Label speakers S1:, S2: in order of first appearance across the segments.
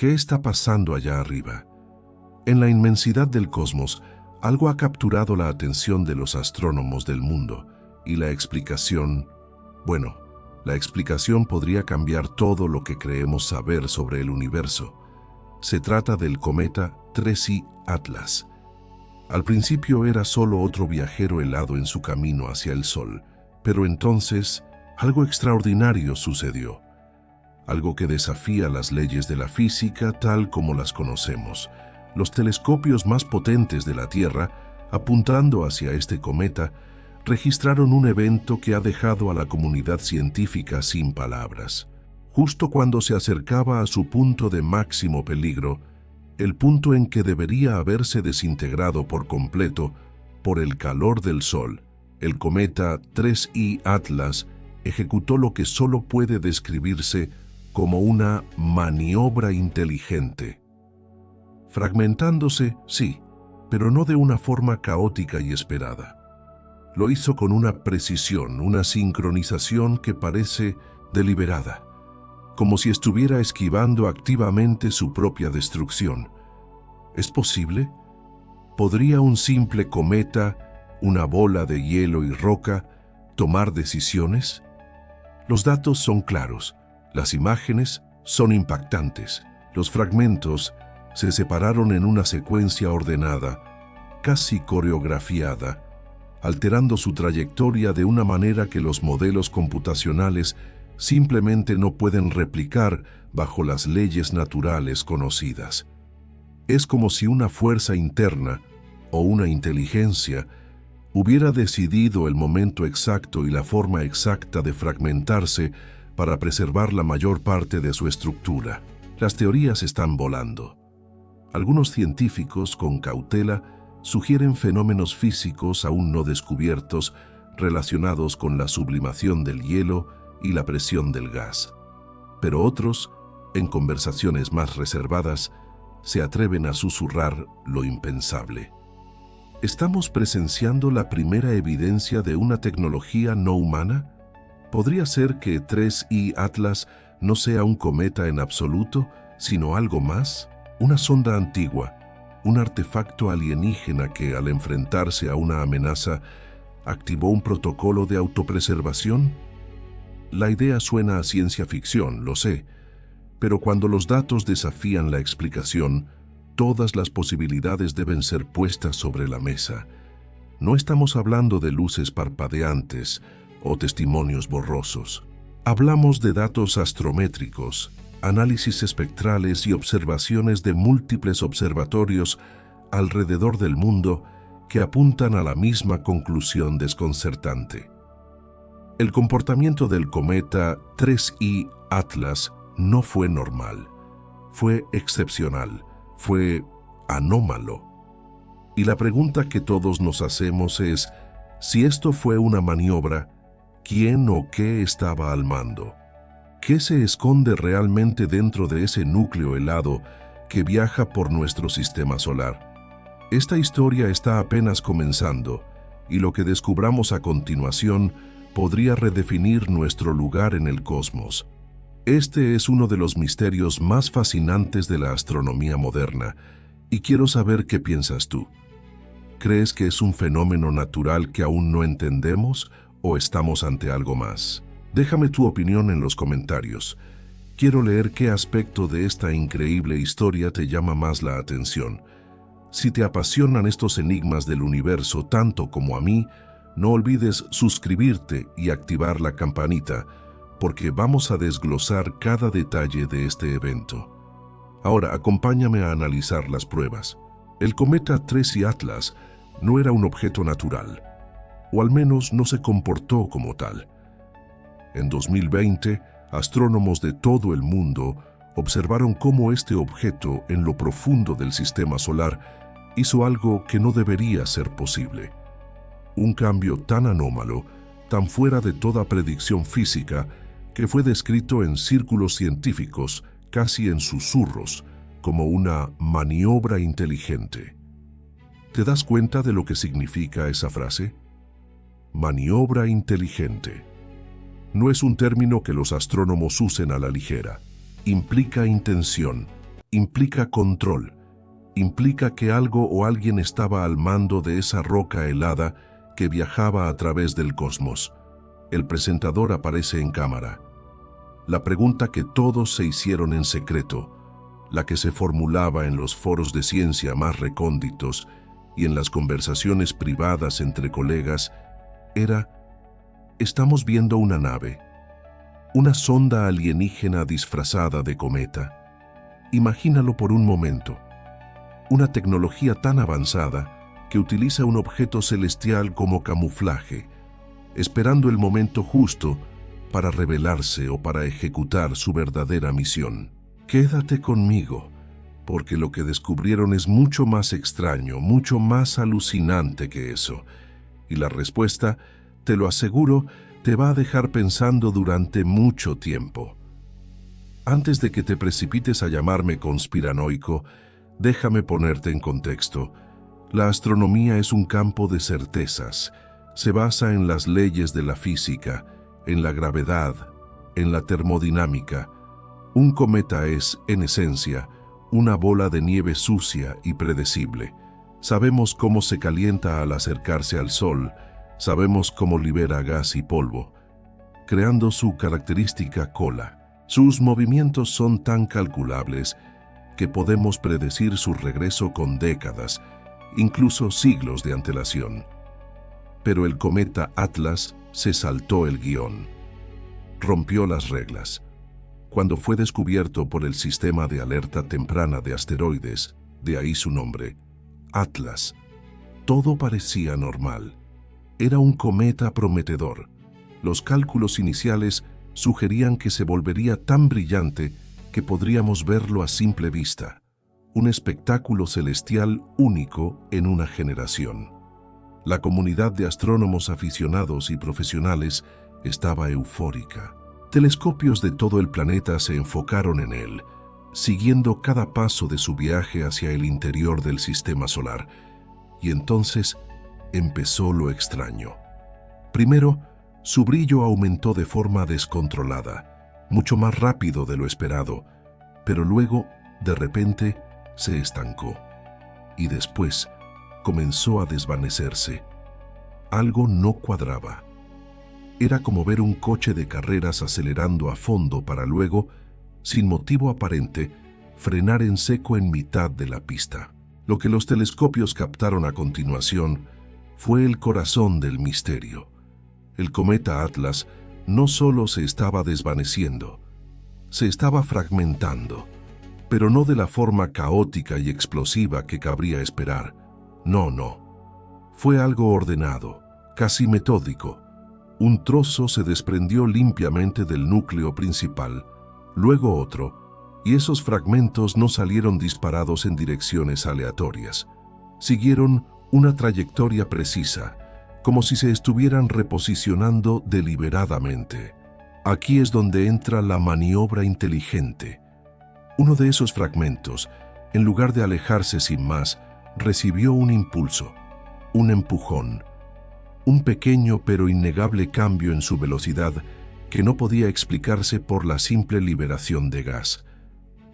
S1: ¿Qué está pasando allá arriba? En la inmensidad del cosmos, algo ha capturado la atención de los astrónomos del mundo, y la explicación podría cambiar todo lo que creemos saber sobre el universo. Se trata del cometa 3I Atlas. Al principio era solo otro viajero helado en su camino hacia el Sol, pero entonces algo extraordinario sucedió. Algo que desafía las leyes de la física tal como las conocemos. Los telescopios más potentes de la Tierra, apuntando hacia este cometa, registraron un evento que ha dejado a la comunidad científica sin palabras. Justo cuando se acercaba a su punto de máximo peligro, el punto en que debería haberse desintegrado por completo por el calor del Sol, el cometa 3I Atlas ejecutó lo que solo puede describirse como una maniobra inteligente. Fragmentándose, sí, pero no de una forma caótica y esperada. Lo hizo con una precisión, una sincronización que parece deliberada, como si estuviera esquivando activamente su propia destrucción. ¿Es posible? ¿Podría un simple cometa, una bola de hielo y roca, tomar decisiones? Los datos son claros, las imágenes son impactantes, los fragmentos se separaron en una secuencia ordenada, casi coreografiada, alterando su trayectoria de una manera que los modelos computacionales simplemente no pueden replicar bajo las leyes naturales conocidas. Es como si una fuerza interna o una inteligencia hubiera decidido el momento exacto y la forma exacta de fragmentarse para preservar la mayor parte de su estructura. Las teorías están volando. Algunos científicos, con cautela, sugieren fenómenos físicos aún no descubiertos relacionados con la sublimación del hielo y la presión del gas. Pero otros, en conversaciones más reservadas, se atreven a susurrar lo impensable. ¿Estamos presenciando la primera evidencia de una tecnología no humana? ¿Podría ser que 3I Atlas no sea un cometa en absoluto, sino algo más? Una sonda antigua, un artefacto alienígena que, al enfrentarse a una amenaza, activó un protocolo de autopreservación? La idea suena a ciencia ficción, lo sé, pero cuando los datos desafían la explicación, todas las posibilidades deben ser puestas sobre la mesa. No estamos hablando de luces parpadeantes o testimonios borrosos. Hablamos de datos astrométricos, análisis espectrales y observaciones de múltiples observatorios alrededor del mundo que apuntan a la misma conclusión desconcertante. El comportamiento del cometa 3I Atlas no fue normal, fue excepcional, fue anómalo. Y la pregunta que todos nos hacemos es, si esto fue una maniobra, ¿quién o qué estaba al mando? ¿Qué se esconde realmente dentro de ese núcleo helado que viaja por nuestro sistema solar? Esta historia está apenas comenzando, y lo que descubramos a continuación podría redefinir nuestro lugar en el cosmos. Este es uno de los misterios más fascinantes de la astronomía moderna, y quiero saber qué piensas tú. ¿Crees que es un fenómeno natural que aún no entendemos o estamos ante algo más? Déjame tu opinión en los comentarios. Quiero leer qué aspecto de esta increíble historia te llama más la atención. Si te apasionan estos enigmas del universo tanto como a mí, no olvides suscribirte y activar la campanita, porque vamos a desglosar cada detalle de este evento. Ahora, acompáñame a analizar las pruebas. El cometa 3I Atlas no era un objeto natural, o al menos no se comportó como tal. En 2020, astrónomos de todo el mundo observaron cómo este objeto en lo profundo del sistema solar hizo algo que no debería ser posible. Un cambio tan anómalo, tan fuera de toda predicción física, que fue descrito en círculos científicos, casi en susurros, como una maniobra inteligente. ¿Te das cuenta de lo que significa esa frase? Maniobra inteligente. No es un término que los astrónomos usen a la ligera. Implica intención, implica control, implica que algo o alguien estaba al mando de esa roca helada que viajaba a través del cosmos. El presentador aparece en cámara. La pregunta que todos se hicieron en secreto, la que se formulaba en los foros de ciencia más recónditos y en las conversaciones privadas entre colegas, era: ¿estamos viendo una nave? ¿Una sonda alienígena disfrazada de cometa? Imagínalo por un momento. Una tecnología tan avanzada que utiliza un objeto celestial como camuflaje, esperando el momento justo para revelarse o para ejecutar su verdadera misión. Quédate conmigo, porque lo que descubrieron es mucho más extraño, mucho más alucinante que eso. Y la respuesta, te lo aseguro, te va a dejar pensando durante mucho tiempo. Antes de que te precipites a llamarme conspiranoico, déjame ponerte en contexto. La astronomía es un campo de certezas. Se basa en las leyes de la física, en la gravedad, en la termodinámica. Un cometa es, en esencia, una bola de nieve sucia y predecible. Sabemos cómo se calienta al acercarse al Sol, sabemos cómo libera gas y polvo, creando su característica cola. Sus movimientos son tan calculables que podemos predecir su regreso con décadas, incluso siglos de antelación. Pero el cometa Atlas se saltó el guión. Rompió las reglas. Cuando fue descubierto por el sistema de alerta temprana de asteroides, de ahí su nombre, Atlas, todo parecía normal. Era un cometa prometedor. Los cálculos iniciales sugerían que se volvería tan brillante que podríamos verlo a simple vista. Un espectáculo celestial único en una generación. La comunidad de astrónomos aficionados y profesionales estaba eufórica. Telescopios de todo el planeta se enfocaron en él, siguiendo cada paso de su viaje hacia el interior del sistema solar. Y entonces empezó lo extraño. Primero, su brillo aumentó de forma descontrolada, mucho más rápido de lo esperado, pero luego, de repente, se estancó. Y después, comenzó a desvanecerse. Algo no cuadraba. Era como ver un coche de carreras acelerando a fondo para luego, sin motivo aparente, frenar en seco en mitad de la pista. Lo que los telescopios captaron a continuación fue el corazón del misterio. El cometa Atlas no solo se estaba desvaneciendo, se estaba fragmentando, pero no de la forma caótica y explosiva que cabría esperar. No. Fue algo ordenado, casi metódico. Un trozo se desprendió limpiamente del núcleo principal, luego otro, y esos fragmentos no salieron disparados en direcciones aleatorias. Siguieron una trayectoria precisa, como si se estuvieran reposicionando deliberadamente. Aquí es donde entra la maniobra inteligente. Uno de esos fragmentos, en lugar de alejarse sin más, recibió un impulso, un empujón, un pequeño pero innegable cambio en su velocidad que no podía explicarse por la simple liberación de gas.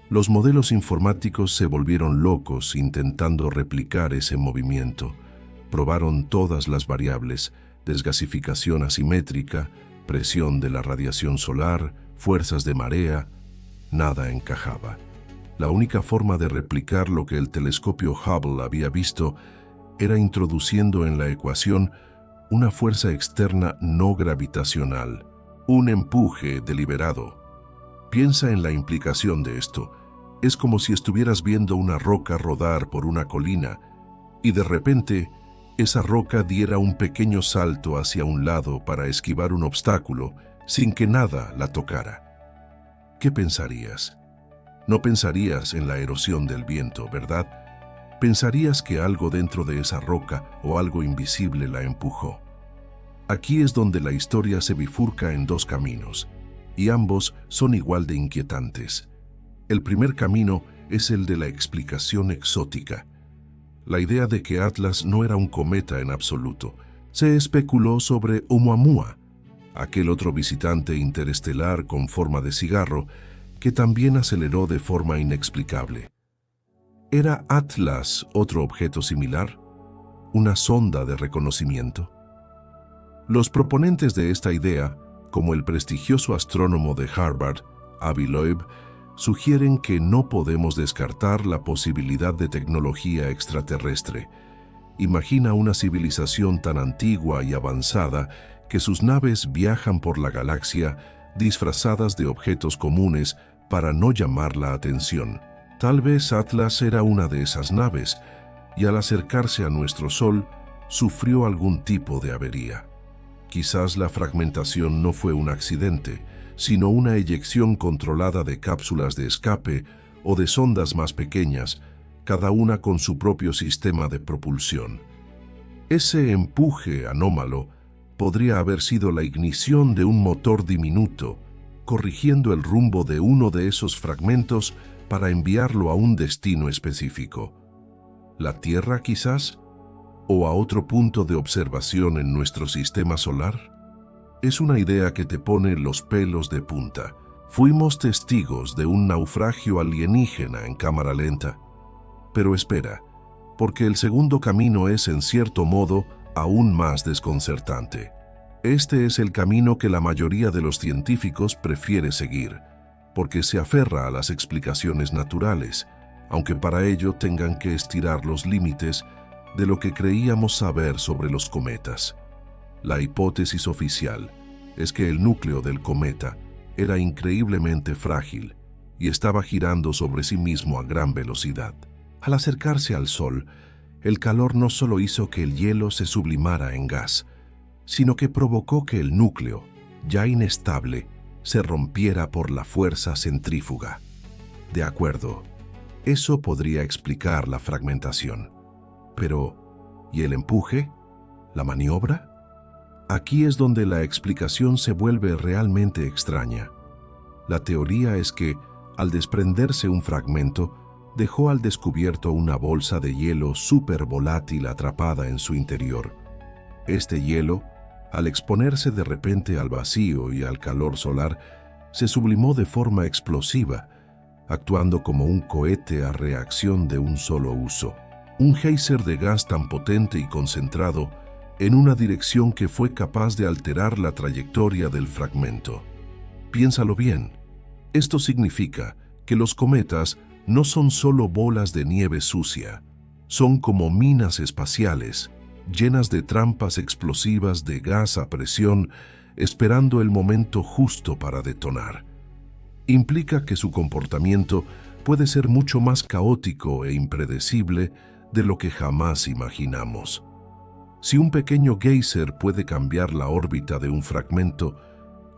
S1: Los modelos informáticos se volvieron locos intentando replicar ese movimiento. Probaron todas las variables: desgasificación asimétrica, presión de la radiación solar, fuerzas de marea. Nada encajaba. La única forma de replicar lo que el telescopio Hubble había visto era introduciendo en la ecuación una fuerza externa no gravitacional, un empuje deliberado. Piensa en la implicación de esto. Es como si estuvieras viendo una roca rodar por una colina y de repente esa roca diera un pequeño salto hacia un lado para esquivar un obstáculo sin que nada la tocara. ¿Qué pensarías? No pensarías en la erosión del viento, ¿verdad? Pensarías que algo dentro de esa roca o algo invisible la empujó. Aquí es donde la historia se bifurca en dos caminos, y ambos son igual de inquietantes. El primer camino es el de la explicación exótica. La idea de que Atlas no era un cometa en absoluto. Se especuló sobre Oumuamua, aquel otro visitante interestelar con forma de cigarro que también aceleró de forma inexplicable. ¿Era Atlas otro objeto similar? ¿Una sonda de reconocimiento? Los proponentes de esta idea, como el prestigioso astrónomo de Harvard, Avi Loeb, sugieren que no podemos descartar la posibilidad de tecnología extraterrestre. Imagina una civilización tan antigua y avanzada que sus naves viajan por la galaxia disfrazadas de objetos comunes para no llamar la atención. Tal vez Atlas era una de esas naves y al acercarse a nuestro Sol sufrió algún tipo de avería. Quizás la fragmentación no fue un accidente, sino una eyección controlada de cápsulas de escape o de sondas más pequeñas, cada una con su propio sistema de propulsión. Ese empuje anómalo podría haber sido la ignición de un motor diminuto, corrigiendo el rumbo de uno de esos fragmentos para enviarlo a un destino específico. ¿La Tierra quizás? ¿O a otro punto de observación en nuestro sistema solar? Es una idea que te pone los pelos de punta. Fuimos testigos de un naufragio alienígena en cámara lenta. Pero espera, porque el segundo camino es en cierto modo aún más desconcertante. Este es el camino que la mayoría de los científicos prefiere seguir, porque se aferra a las explicaciones naturales, aunque para ello tengan que estirar los límites de lo que creíamos saber sobre los cometas. La hipótesis oficial es que el núcleo del cometa era increíblemente frágil y estaba girando sobre sí mismo a gran velocidad. Al acercarse al Sol, el calor no solo hizo que el hielo se sublimara en gas, sino que provocó que el núcleo, ya inestable, se rompiera por la fuerza centrífuga. De acuerdo, eso podría explicar la fragmentación. Pero, ¿y el empuje? ¿La maniobra? Aquí es donde la explicación se vuelve realmente extraña. La teoría es que, al desprenderse un fragmento, dejó al descubierto una bolsa de hielo súper volátil atrapada en su interior. Este hielo, al exponerse de repente al vacío y al calor solar, se sublimó de forma explosiva, actuando como un cohete a reacción de un solo uso. Un geyser de gas tan potente y concentrado en una dirección que fue capaz de alterar la trayectoria del fragmento. Piénsalo bien. Esto significa que los cometas no son solo bolas de nieve sucia, son como minas espaciales, llenas de trampas explosivas de gas a presión, esperando el momento justo para detonar. Implica que su comportamiento puede ser mucho más caótico e impredecible de lo que jamás imaginamos. Si un pequeño geyser puede cambiar la órbita de un fragmento,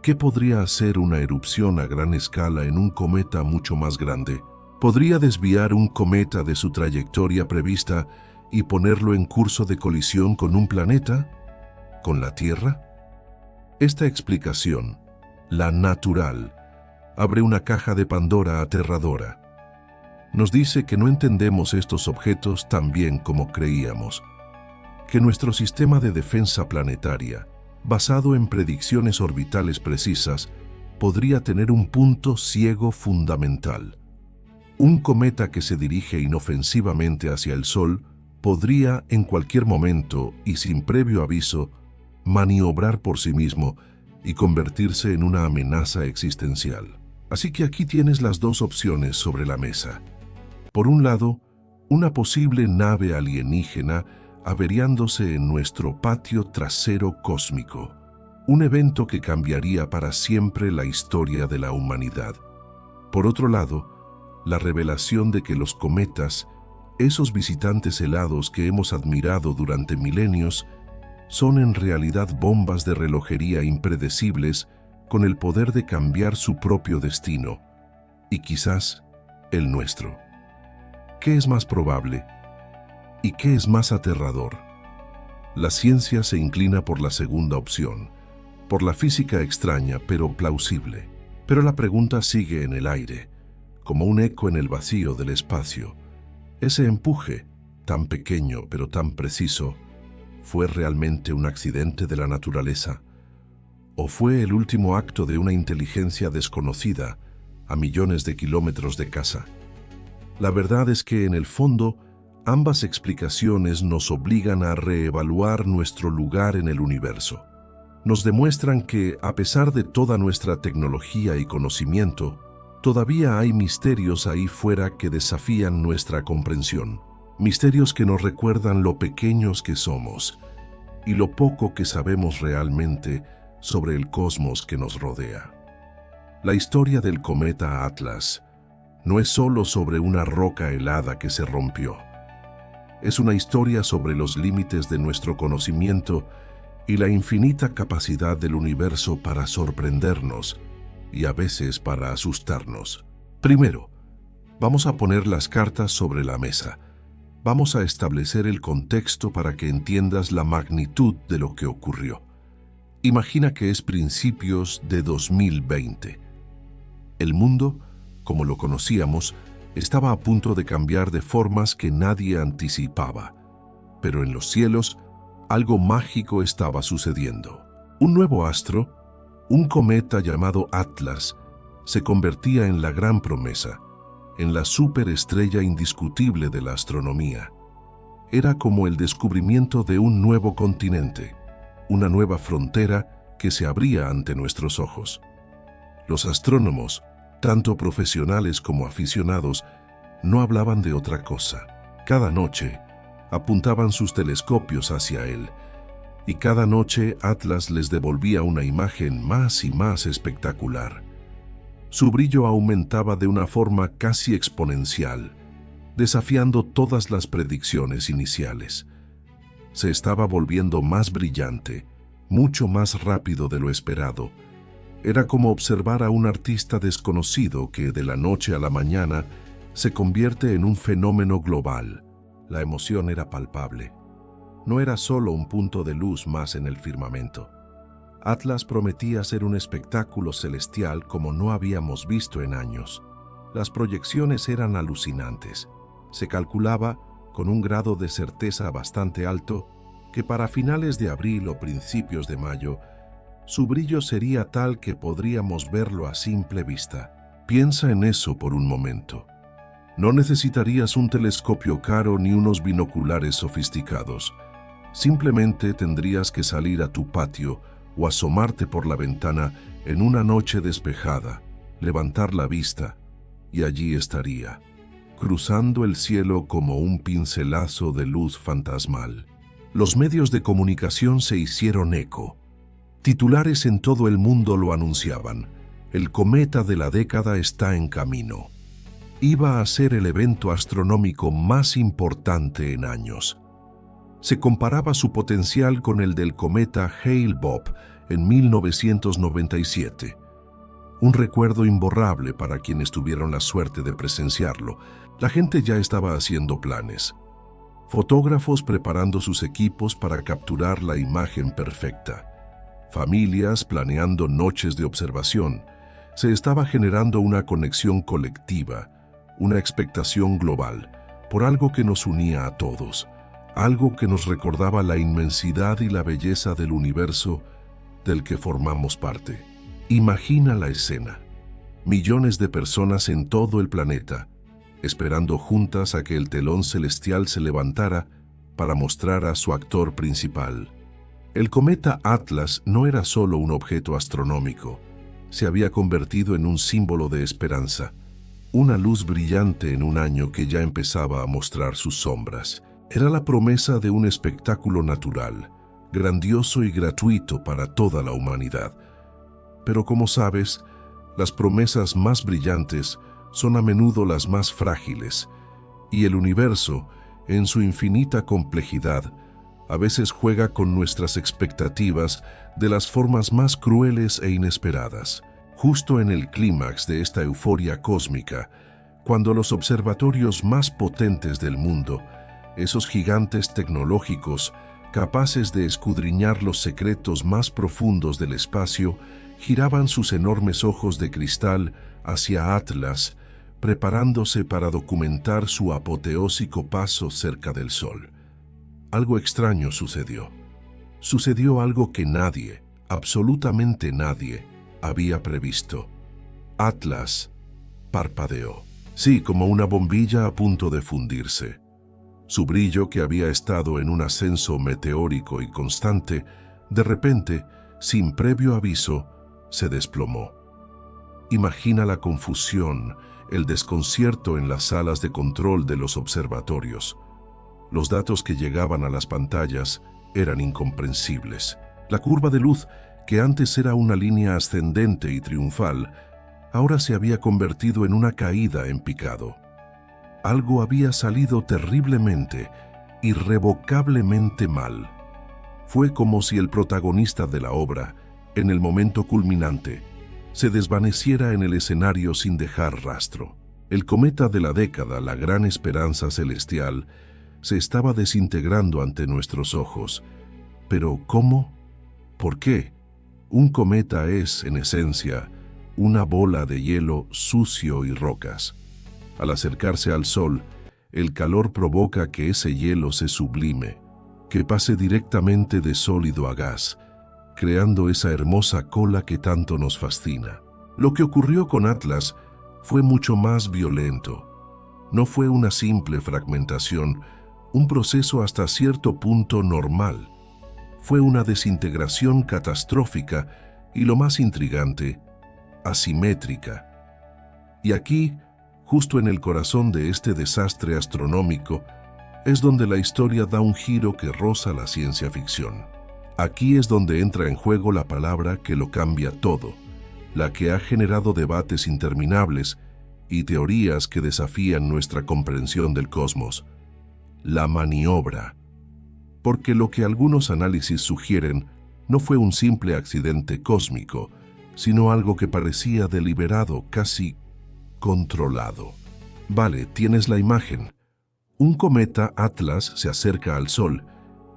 S1: ¿qué podría hacer una erupción a gran escala en un cometa mucho más grande? ¿Podría desviar un cometa de su trayectoria prevista y ponerlo en curso de colisión con un planeta? ¿Con la Tierra? Esta explicación, la natural, abre una caja de Pandora aterradora. Nos dice que no entendemos estos objetos tan bien como creíamos, que nuestro sistema de defensa planetaria, basado en predicciones orbitales precisas, podría tener un punto ciego fundamental. Un cometa que se dirige inofensivamente hacia el Sol podría, en cualquier momento y sin previo aviso, maniobrar por sí mismo y convertirse en una amenaza existencial. Así que aquí tienes las dos opciones sobre la mesa. Por un lado, una posible nave alienígena averiándose en nuestro patio trasero cósmico, un evento que cambiaría para siempre la historia de la humanidad. Por otro lado, la revelación de que los cometas, esos visitantes helados que hemos admirado durante milenios, son en realidad bombas de relojería impredecibles con el poder de cambiar su propio destino, y quizás el nuestro. ¿Qué es más probable? ¿Y qué es más aterrador? La ciencia se inclina por la segunda opción, por la física extraña pero plausible. Pero la pregunta sigue en el aire, como un eco en el vacío del espacio. Ese empuje, tan pequeño pero tan preciso, ¿fue realmente un accidente de la naturaleza? ¿O fue el último acto de una inteligencia desconocida a millones de kilómetros de casa. La verdad es que, en el fondo, ambas explicaciones nos obligan a reevaluar nuestro lugar en el universo. Nos demuestran que, a pesar de toda nuestra tecnología y conocimiento, todavía hay misterios ahí fuera que desafían nuestra comprensión. Misterios que nos recuerdan lo pequeños que somos y lo poco que sabemos realmente sobre el cosmos que nos rodea. La historia del cometa Atlas no es solo sobre una roca helada que se rompió. Es una historia sobre los límites de nuestro conocimiento y la infinita capacidad del universo para sorprendernos y a veces para asustarnos. Primero, vamos a poner las cartas sobre la mesa. Vamos a establecer el contexto para que entiendas la magnitud de lo que ocurrió. Imagina que es principios de 2020. El mundo, como lo conocíamos, estaba a punto de cambiar de formas que nadie anticipaba. Pero en los cielos, algo mágico estaba sucediendo. Un nuevo astro, un cometa llamado Atlas, se convertía en la gran promesa, en la superestrella indiscutible de la astronomía. Era como el descubrimiento de un nuevo continente, una nueva frontera que se abría ante nuestros ojos. Los astrónomos, tanto profesionales como aficionados, no hablaban de otra cosa. Cada noche apuntaban sus telescopios hacia él, y cada noche Atlas les devolvía una imagen más y más espectacular. Su brillo aumentaba de una forma casi exponencial, desafiando todas las predicciones iniciales. Se estaba volviendo más brillante, mucho más rápido de lo esperado. Era como observar a un artista desconocido que, de la noche a la mañana, se convierte en un fenómeno global. La emoción era palpable. No era solo un punto de luz más en el firmamento. Atlas prometía ser un espectáculo celestial como no habíamos visto en años. Las proyecciones eran alucinantes. Se calculaba, con un grado de certeza bastante alto, que para finales de abril o principios de mayo, su brillo sería tal que podríamos verlo a simple vista. Piensa en eso por un momento. No necesitarías un telescopio caro ni unos binoculares sofisticados. Simplemente tendrías que salir a tu patio o asomarte por la ventana en una noche despejada, levantar la vista, y allí estaría, cruzando el cielo como un pincelazo de luz fantasmal. Los medios de comunicación se hicieron eco. Titulares en todo el mundo lo anunciaban. El cometa de la década está en camino. Iba a ser el evento astronómico más importante en años. Se comparaba su potencial con el del cometa Hale-Bopp en 1997. Un recuerdo imborrable para quienes tuvieron la suerte de presenciarlo. La gente ya estaba haciendo planes. Fotógrafos preparando sus equipos para capturar la imagen perfecta. Familias planeando noches de observación. Se estaba generando una conexión colectiva, una expectación global, por algo que nos unía a todos. Algo que nos recordaba la inmensidad y la belleza del universo del que formamos parte. Imagina la escena. Millones de personas en todo el planeta, esperando juntas a que el telón celestial se levantara para mostrar a su actor principal. El cometa Atlas no era solo un objeto astronómico, se había convertido en un símbolo de esperanza, una luz brillante en un año que ya empezaba a mostrar sus sombras. Era la promesa de un espectáculo natural, grandioso y gratuito para toda la humanidad. Pero como sabes, las promesas más brillantes son a menudo las más frágiles, y el universo, en su infinita complejidad, a veces juega con nuestras expectativas de las formas más crueles e inesperadas. Justo en el clímax de esta euforia cósmica, cuando los observatorios más potentes del mundo, esos gigantes tecnológicos capaces de escudriñar los secretos más profundos del espacio, giraban sus enormes ojos de cristal hacia Atlas, preparándose para documentar su apoteósico paso cerca del Sol. Algo extraño sucedió. Sucedió algo que nadie, absolutamente nadie, había previsto. Atlas, parpadeó. Sí, como una bombilla a punto de fundirse. Su brillo, que había estado en un ascenso meteórico y constante, de repente, sin previo aviso, se desplomó. Imagina la confusión, el desconcierto en las salas de control de los observatorios. Los datos que llegaban a las pantallas eran incomprensibles. La curva de luz, que antes era una línea ascendente y triunfal, ahora se había convertido en una caída en picado. Algo había salido terriblemente, irrevocablemente mal. Fue como si el protagonista de la obra, en el momento culminante, se desvaneciera en el escenario sin dejar rastro. El cometa de la década, la gran esperanza celestial, se estaba desintegrando ante nuestros ojos. ¿Pero cómo? ¿Por qué? Un cometa es, en esencia, una bola de hielo sucio y rocas. Al acercarse al Sol, el calor provoca que ese hielo se sublime, que pase directamente de sólido a gas, creando esa hermosa cola que tanto nos fascina. Lo que ocurrió con Atlas fue mucho más violento. No fue una simple fragmentación, un proceso hasta cierto punto normal. Fue una desintegración catastrófica y, lo más intrigante, asimétrica. Y aquí, justo en el corazón de este desastre astronómico, es donde la historia da un giro que roza la ciencia ficción. Aquí es donde entra en juego la palabra que lo cambia todo, la que ha generado debates interminables y teorías que desafían nuestra comprensión del cosmos: la maniobra. Porque lo que algunos análisis sugieren no fue un simple accidente cósmico, sino algo que parecía deliberado, casi controlado. Vale, tienes la imagen. Un cometa Atlas se acerca al Sol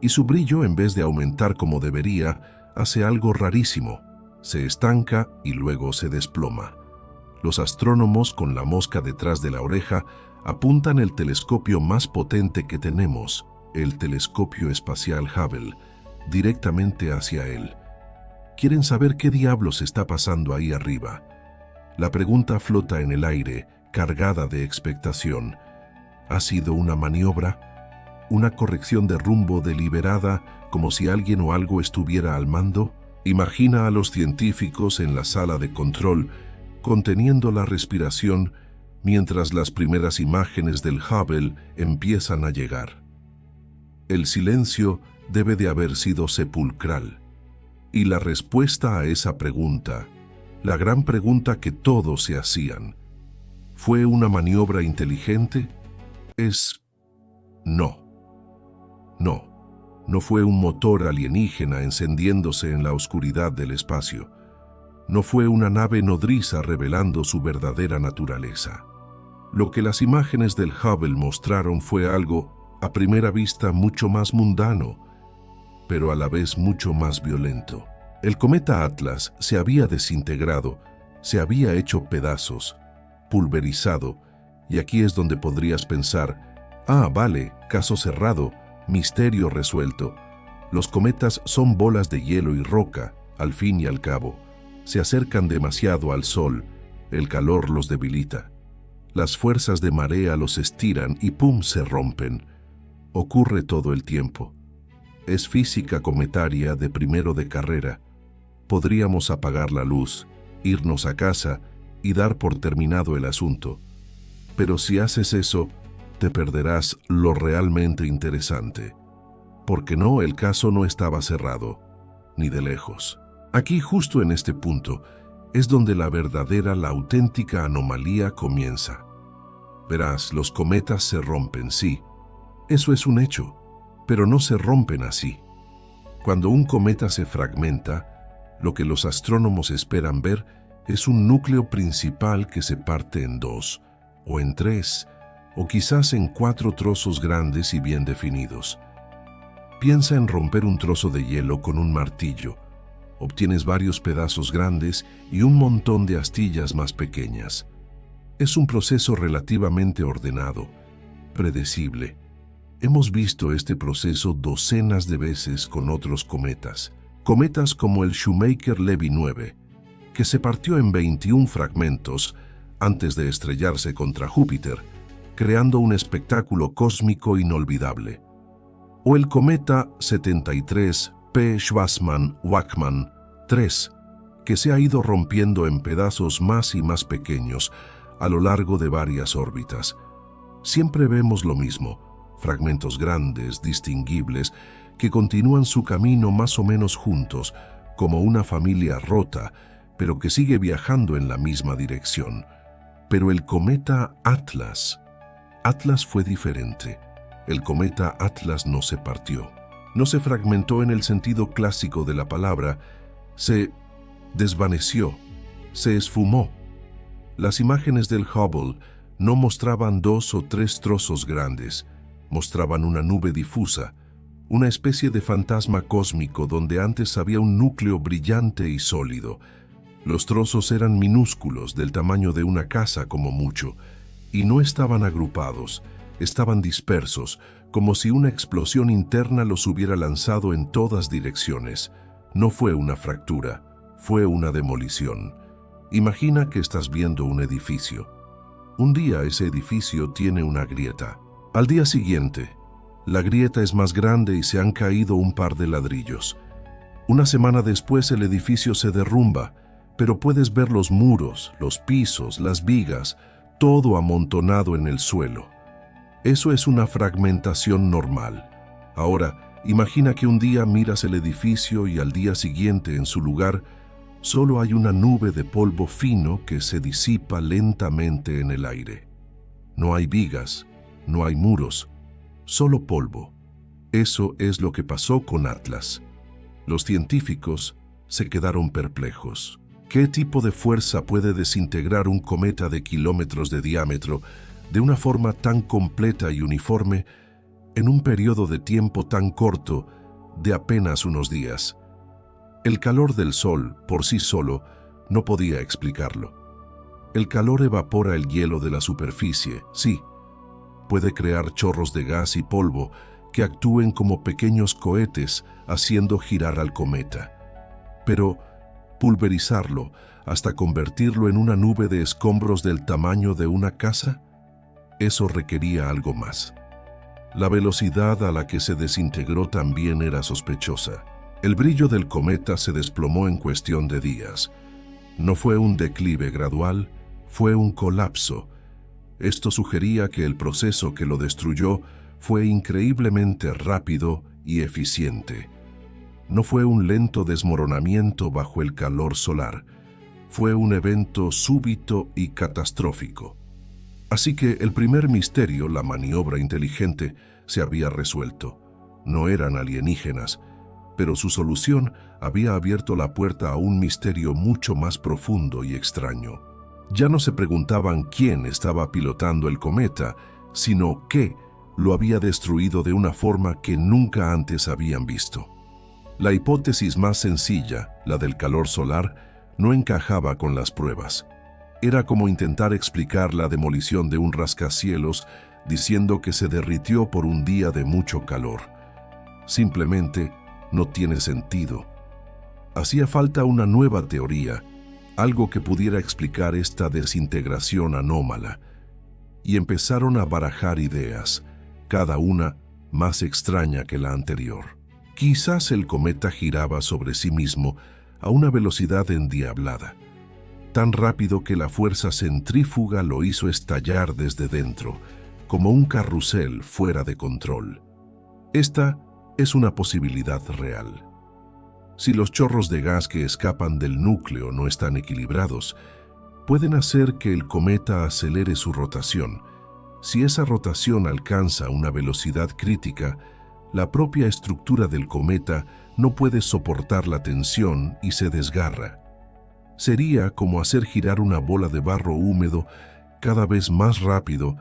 S1: y su brillo, en vez de aumentar como debería, hace algo rarísimo. Se estanca y luego se desploma. Los astrónomos, con la mosca detrás de la oreja, apuntan el telescopio más potente que tenemos, el telescopio espacial Hubble, directamente hacia él. Quieren saber qué diablos está pasando ahí arriba. La pregunta flota en el aire, cargada de expectación. ¿Ha sido una maniobra? ¿Una corrección de rumbo deliberada, como si alguien o algo estuviera al mando? Imagina a los científicos en la sala de control, conteniendo la respiración, mientras las primeras imágenes del Hubble empiezan a llegar. El silencio debe de haber sido sepulcral. Y la respuesta a esa pregunta, la gran pregunta que todos se hacían, ¿fue una maniobra inteligente? Es no. No fue un motor alienígena encendiéndose en la oscuridad del espacio. No fue una nave nodriza revelando su verdadera naturaleza. Lo que las imágenes del Hubble mostraron fue algo, a primera vista, mucho más mundano, pero a la vez mucho más violento. El cometa Atlas se había desintegrado, se había hecho pedazos, pulverizado, y aquí es donde podrías pensar: ah, vale, caso cerrado, misterio resuelto. Los cometas son bolas de hielo y roca, al fin y al cabo. Se acercan demasiado al Sol, el calor los debilita. Las fuerzas de marea los estiran y ¡pum!, se rompen. Ocurre todo el tiempo. Es física cometaria de primero de carrera. Podríamos apagar la luz, irnos a casa y dar por terminado el asunto. Pero si haces eso, te perderás lo realmente interesante. Porque no, el caso no estaba cerrado, ni de lejos. Aquí, justo en este punto, es donde la verdadera, la auténtica anomalía comienza. Verás, los cometas se rompen, sí. Eso es un hecho, pero no se rompen así. Cuando un cometa se fragmenta, lo que los astrónomos esperan ver es un núcleo principal que se parte en dos, o en tres, o quizás en 4 trozos grandes y bien definidos. Piensa en romper un trozo de hielo con un martillo. Obtienes varios pedazos grandes y un montón de astillas más pequeñas. Es un proceso relativamente ordenado, predecible. Hemos visto este proceso docenas de veces con otros cometas. Cometas como el Shoemaker-Levy 9, que se partió en 21 fragmentos antes de estrellarse contra Júpiter, creando un espectáculo cósmico inolvidable. O el cometa 73P Schwarzmann-Wachmann 3, que se ha ido rompiendo en pedazos más y más pequeños a lo largo de varias órbitas. Siempre vemos lo mismo, fragmentos grandes, distinguibles, que continúan su camino más o menos juntos, como una familia rota, pero que sigue viajando en la misma dirección. Pero el cometa Atlas fue diferente. El cometa Atlas no se partió. No se fragmentó en el sentido clásico de la palabra, se desvaneció, se esfumó. Las imágenes del Hubble no mostraban 2 o 3 trozos grandes, mostraban una nube difusa, una especie de fantasma cósmico donde antes había un núcleo brillante y sólido. Los trozos eran minúsculos, del tamaño de una casa como mucho, y no estaban agrupados, estaban dispersos, como si una explosión interna los hubiera lanzado en todas direcciones. No fue una fractura, fue una demolición. Imagina que estás viendo un edificio. Un día ese edificio tiene una grieta. Al día siguiente, la grieta es más grande y se han caído un par de ladrillos. Una semana después el edificio se derrumba, pero puedes ver los muros, los pisos, las vigas, todo amontonado en el suelo. Eso es una fragmentación normal. Ahora, imagina que un día miras el edificio y al día siguiente en su lugar solo hay una nube de polvo fino que se disipa lentamente en el aire. No hay vigas, no hay muros, solo polvo. Eso es lo que pasó con Atlas. Los científicos se quedaron perplejos. ¿Qué tipo de fuerza puede desintegrar un cometa de kilómetros de diámetro de una forma tan completa y uniforme en un periodo de tiempo tan corto de apenas unos días? El calor del Sol, por sí solo, no podía explicarlo. El calor evapora el hielo de la superficie, sí. Puede crear chorros de gas y polvo que actúen como pequeños cohetes haciendo girar al cometa. Pero pulverizarlo hasta convertirlo en una nube de escombros del tamaño de una casa, eso requería algo más. La velocidad a la que se desintegró también era sospechosa. El brillo del cometa se desplomó en cuestión de días. No fue un declive gradual, fue un colapso. Esto sugería que el proceso que lo destruyó fue increíblemente rápido y eficiente. No fue un lento desmoronamiento bajo el calor solar, fue un evento súbito y catastrófico. Así que el primer misterio, la maniobra inteligente, se había resuelto. No eran alienígenas, pero su solución había abierto la puerta a un misterio mucho más profundo y extraño. Ya no se preguntaban quién estaba pilotando el cometa, sino qué lo había destruido de una forma que nunca antes habían visto. La hipótesis más sencilla, la del calor solar, no encajaba con las pruebas. Era como intentar explicar la demolición de un rascacielos diciendo que se derritió por un día de mucho calor. Simplemente no tiene sentido. Hacía falta una nueva teoría, algo que pudiera explicar esta desintegración anómala. Y empezaron a barajar ideas, cada una más extraña que la anterior. Quizás el cometa giraba sobre sí mismo a una velocidad endiablada, tan rápido que la fuerza centrífuga lo hizo estallar desde dentro, como un carrusel fuera de control. Esta es una posibilidad real. Si los chorros de gas que escapan del núcleo no están equilibrados, pueden hacer que el cometa acelere su rotación. Si esa rotación alcanza una velocidad crítica, la propia estructura del cometa no puede soportar la tensión y se desgarra. Sería como hacer girar una bola de barro húmedo cada vez más rápido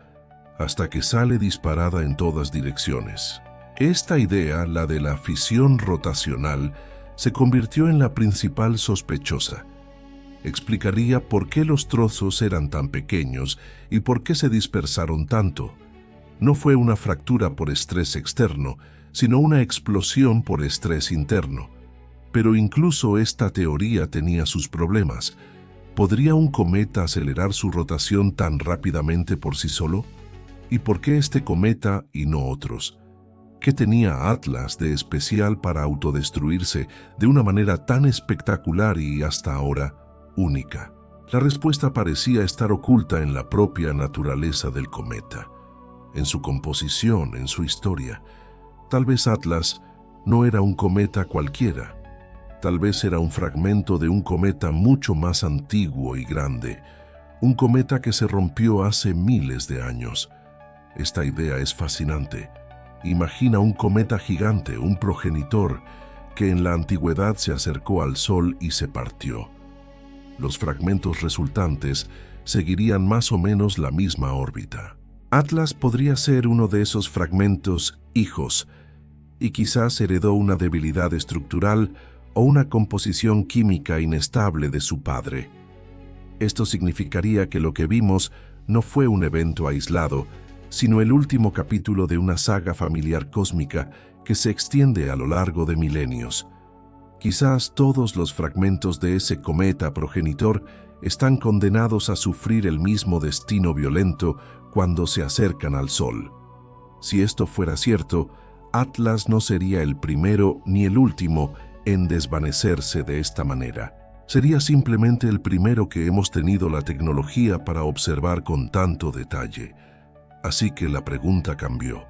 S1: hasta que sale disparada en todas direcciones. Esta idea, la de la fisión rotacional, se convirtió en la principal sospechosa. Explicaría por qué los trozos eran tan pequeños y por qué se dispersaron tanto. No fue una fractura por estrés externo, sino una explosión por estrés interno. Pero incluso esta teoría tenía sus problemas. ¿Podría un cometa acelerar su rotación tan rápidamente por sí solo? ¿Y por qué este cometa y no otros? ¿Qué tenía Atlas de especial para autodestruirse de una manera tan espectacular y hasta ahora única? La respuesta parecía estar oculta en la propia naturaleza del cometa, en su composición, en su historia. Tal vez Atlas no era un cometa cualquiera. Tal vez era un fragmento de un cometa mucho más antiguo y grande, un cometa que se rompió hace miles de años. Esta idea es fascinante. Imagina un cometa gigante, un progenitor, que en la antigüedad se acercó al Sol y se partió. Los fragmentos resultantes seguirían más o menos la misma órbita. Atlas podría ser uno de esos fragmentos hijos, y quizás heredó una debilidad estructural o una composición química inestable de su padre. Esto significaría que lo que vimos no fue un evento aislado, sino el último capítulo de una saga familiar cósmica que se extiende a lo largo de milenios. Quizás todos los fragmentos de ese cometa progenitor están condenados a sufrir el mismo destino violento cuando se acercan al Sol. Si esto fuera cierto, Atlas no sería el primero ni el último en desvanecerse de esta manera. Sería simplemente el primero que hemos tenido la tecnología para observar con tanto detalle. Así que la pregunta cambió.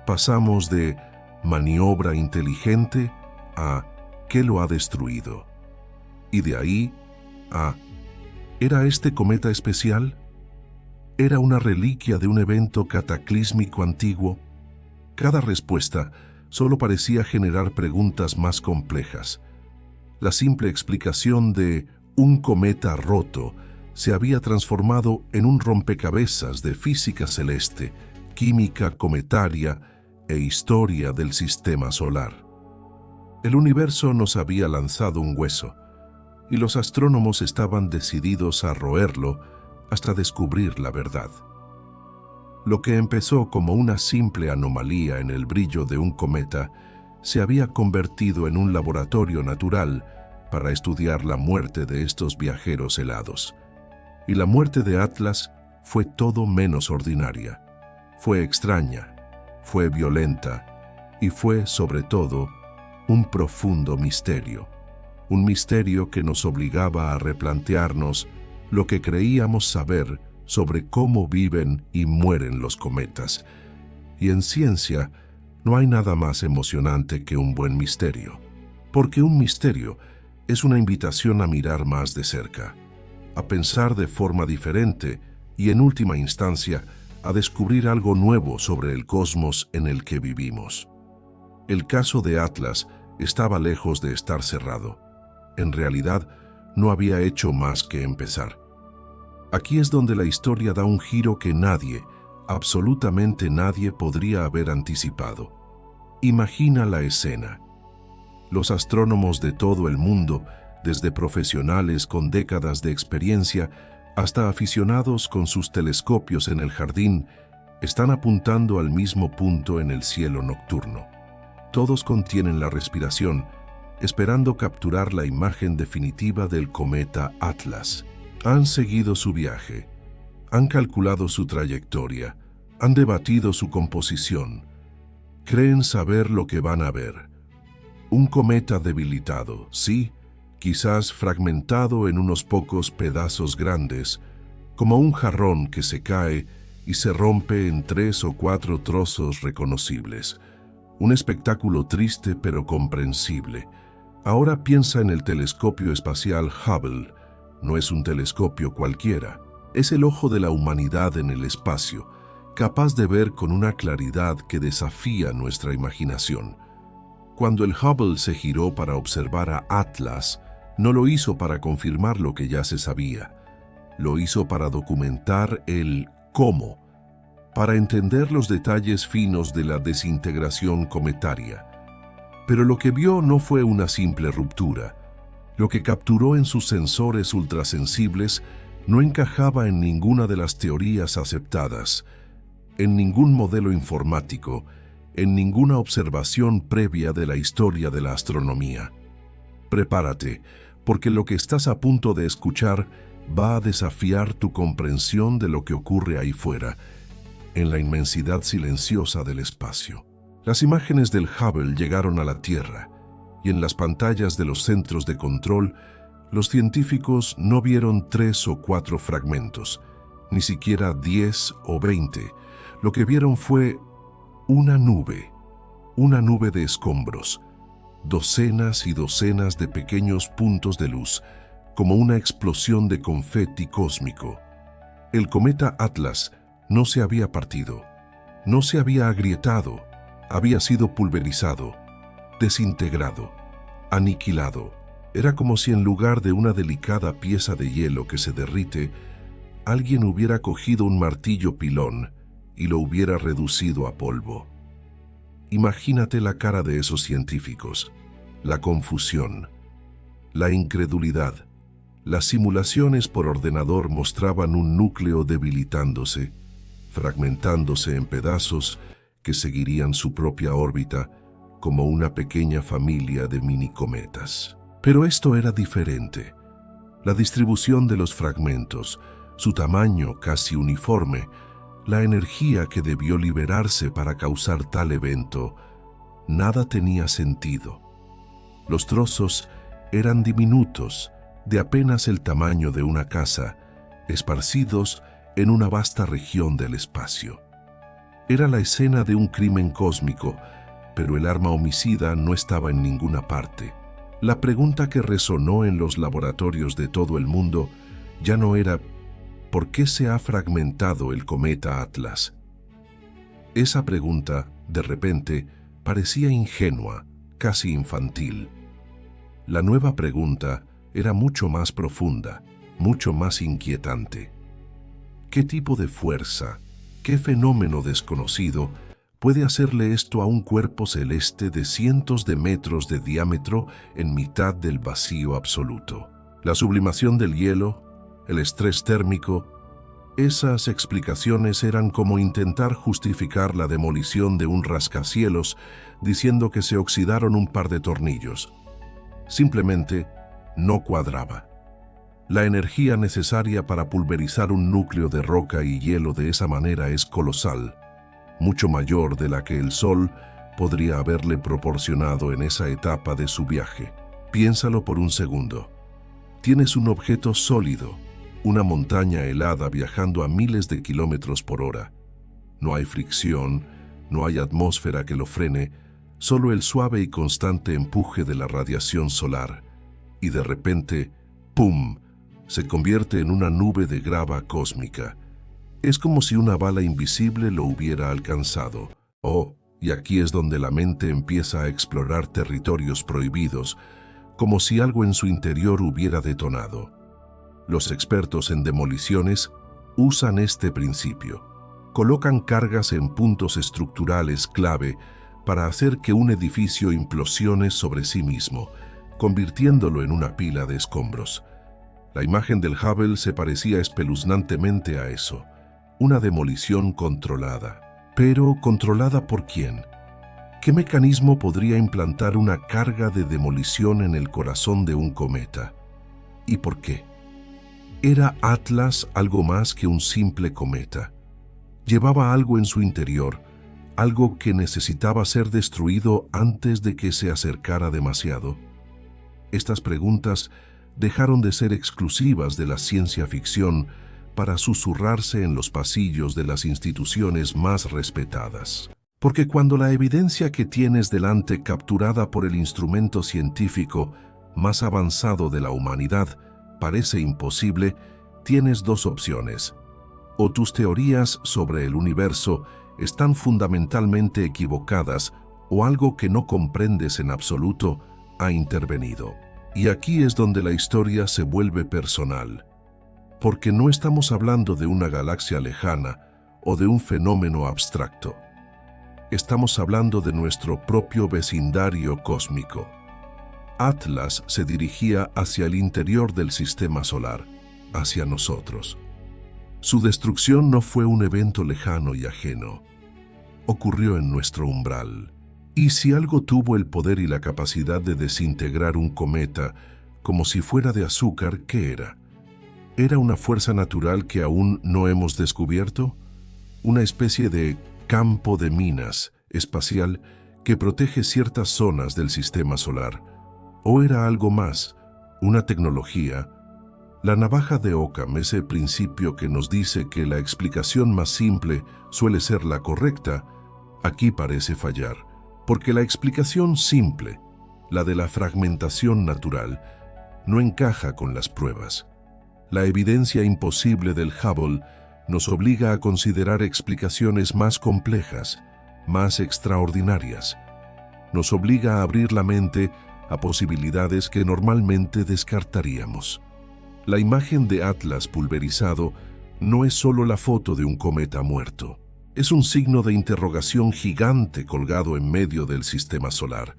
S1: Pasamos de maniobra inteligente a ¿qué lo ha destruido? Y de ahí a ¿era este cometa especial? ¿Era una reliquia de un evento cataclísmico antiguo? Cada respuesta solo parecía generar preguntas más complejas. La simple explicación de un cometa roto se había transformado en un rompecabezas de física celeste, química cometaria e historia del sistema solar. El universo nos había lanzado un hueso, y los astrónomos estaban decididos a roerlo hasta descubrir la verdad. Lo que empezó como una simple anomalía en el brillo de un cometa se había convertido en un laboratorio natural para estudiar la muerte de estos viajeros helados. Y la muerte de Atlas fue todo menos ordinaria. Fue extraña, fue violenta y fue, sobre todo, un profundo misterio. Un misterio que nos obligaba a replantearnos lo que creíamos saber sobre cómo viven y mueren los cometas. Y en ciencia no hay nada más emocionante que un buen misterio, porque un misterio es una invitación a mirar más de cerca, a pensar de forma diferente y, en última instancia, a descubrir algo nuevo sobre el cosmos en el que vivimos. El caso de Atlas estaba lejos de estar cerrado. En realidad, no había hecho más que empezar. Aquí es donde la historia da un giro que nadie, absolutamente nadie, podría haber anticipado. Imagina la escena. Los astrónomos de todo el mundo, desde profesionales con décadas de experiencia hasta aficionados con sus telescopios en el jardín, están apuntando al mismo punto en el cielo nocturno. Todos contienen la respiración, esperando capturar la imagen definitiva del cometa Atlas. Han seguido su viaje, han calculado su trayectoria, han debatido su composición. Creen saber lo que van a ver. Un cometa debilitado, sí, quizás fragmentado en unos pocos pedazos grandes, como un jarrón que se cae y se rompe en 3 o 4 trozos reconocibles. Un espectáculo triste pero comprensible. Ahora piensa en el telescopio espacial Hubble. No es un telescopio cualquiera, es el ojo de la humanidad en el espacio, capaz de ver con una claridad que desafía nuestra imaginación. Cuando el Hubble se giró para observar a Atlas, no lo hizo para confirmar lo que ya se sabía, lo hizo para documentar el cómo, para entender los detalles finos de la desintegración cometaria. Pero lo que vio no fue una simple ruptura. Lo que capturó en sus sensores ultrasensibles no encajaba en ninguna de las teorías aceptadas, en ningún modelo informático, en ninguna observación previa de la historia de la astronomía. Prepárate, porque lo que estás a punto de escuchar va a desafiar tu comprensión de lo que ocurre ahí fuera, en la inmensidad silenciosa del espacio. Las imágenes del Hubble llegaron a la Tierra, y en las pantallas de los centros de control, los científicos no vieron 3 o 4 fragmentos, ni siquiera 10 o 20. Lo que vieron fue una nube de escombros, docenas y docenas de pequeños puntos de luz, como una explosión de confeti cósmico. El cometa Atlas no se había partido, no se había agrietado, había sido pulverizado, desintegrado, aniquilado. Era como si en lugar de una delicada pieza de hielo que se derrite, alguien hubiera cogido un martillo pilón y lo hubiera reducido a polvo. Imagínate la cara de esos científicos, la confusión, la incredulidad. Las simulaciones por ordenador mostraban un núcleo debilitándose, fragmentándose en pedazos que seguirían su propia órbita como una pequeña familia de minicometas. Pero esto era diferente. La distribución de los fragmentos, su tamaño casi uniforme, la energía que debió liberarse para causar tal evento, nada tenía sentido. Los trozos eran diminutos, de apenas el tamaño de una casa, esparcidos en una vasta región del espacio. Era la escena de un crimen cósmico, pero el arma homicida no estaba en ninguna parte. La pregunta que resonó en los laboratorios de todo el mundo ya no era ¿por qué se ha fragmentado el cometa Atlas? Esa pregunta, de repente, parecía ingenua, casi infantil. La nueva pregunta era mucho más profunda, mucho más inquietante. ¿Qué tipo de fuerza, qué fenómeno desconocido puede hacerle esto a un cuerpo celeste de cientos de metros de diámetro en mitad del vacío absoluto? La sublimación del hielo, el estrés térmico, esas explicaciones eran como intentar justificar la demolición de un rascacielos diciendo que se oxidaron un par de tornillos. Simplemente no cuadraba. La energía necesaria para pulverizar un núcleo de roca y hielo de esa manera es colosal, mucho mayor de la que el Sol podría haberle proporcionado en esa etapa de su viaje. Piénsalo por un segundo. Tienes un objeto sólido, una montaña helada viajando a miles de kilómetros por hora. No hay fricción, no hay atmósfera que lo frene, solo el suave y constante empuje de la radiación solar. Y de repente, ¡pum!, se convierte en una nube de grava cósmica. Es como si una bala invisible lo hubiera alcanzado. Oh, y aquí es donde la mente empieza a explorar territorios prohibidos, como si algo en su interior hubiera detonado. Los expertos en demoliciones usan este principio. Colocan cargas en puntos estructurales clave para hacer que un edificio implosione sobre sí mismo, convirtiéndolo en una pila de escombros. La imagen del Hubble se parecía espeluznantemente a eso, una demolición controlada. Pero, ¿controlada por quién? ¿Qué mecanismo podría implantar una carga de demolición en el corazón de un cometa? ¿Y por qué? ¿Era Atlas algo más que un simple cometa? Llevaba algo en su interior, algo que necesitaba ser destruido antes de que se acercara demasiado. Estas preguntas dejaron de ser exclusivas de la ciencia ficción para susurrarse en los pasillos de las instituciones más respetadas. Porque cuando la evidencia que tienes delante, capturada por el instrumento científico más avanzado de la humanidad, parece imposible, tienes dos opciones. O tus teorías sobre el universo están fundamentalmente equivocadas, o algo que no comprendes en absoluto ha intervenido. Y aquí es donde la historia se vuelve personal. Porque no estamos hablando de una galaxia lejana o de un fenómeno abstracto. Estamos hablando de nuestro propio vecindario cósmico. Atlas se dirigía hacia el interior del sistema solar, hacia nosotros. Su destrucción no fue un evento lejano y ajeno. Ocurrió en nuestro umbral. Y si algo tuvo el poder y la capacidad de desintegrar un cometa como si fuera de azúcar, ¿qué era? ¿Era una fuerza natural que aún no hemos descubierto? ¿Una especie de campo de minas espacial que protege ciertas zonas del sistema solar? ¿O era algo más, una tecnología? La navaja de Occam, ese principio que nos dice que la explicación más simple suele ser la correcta, aquí parece fallar, porque la explicación simple, la de la fragmentación natural, no encaja con las pruebas. La evidencia imposible del Hubble nos obliga a considerar explicaciones más complejas, más extraordinarias. Nos obliga a abrir la mente a posibilidades que normalmente descartaríamos. La imagen de Atlas pulverizado no es solo la foto de un cometa muerto. Es un signo de interrogación gigante colgado en medio del sistema solar.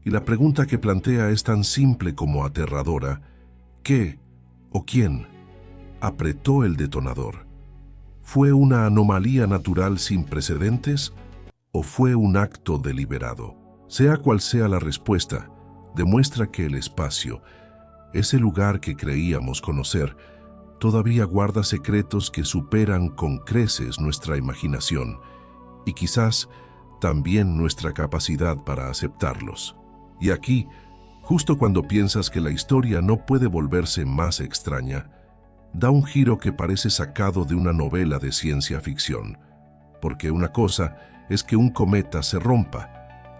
S1: Y la pregunta que plantea es tan simple como aterradora. ¿Qué o quién apretó el detonador? ¿Fue una anomalía natural sin precedentes o fue un acto deliberado? Sea cual sea la respuesta, demuestra que el espacio, ese lugar que creíamos conocer, todavía guarda secretos que superan con creces nuestra imaginación y quizás también nuestra capacidad para aceptarlos. Y aquí, justo cuando piensas que la historia no puede volverse más extraña, da un giro que parece sacado de una novela de ciencia ficción. Porque una cosa es que un cometa se rompa,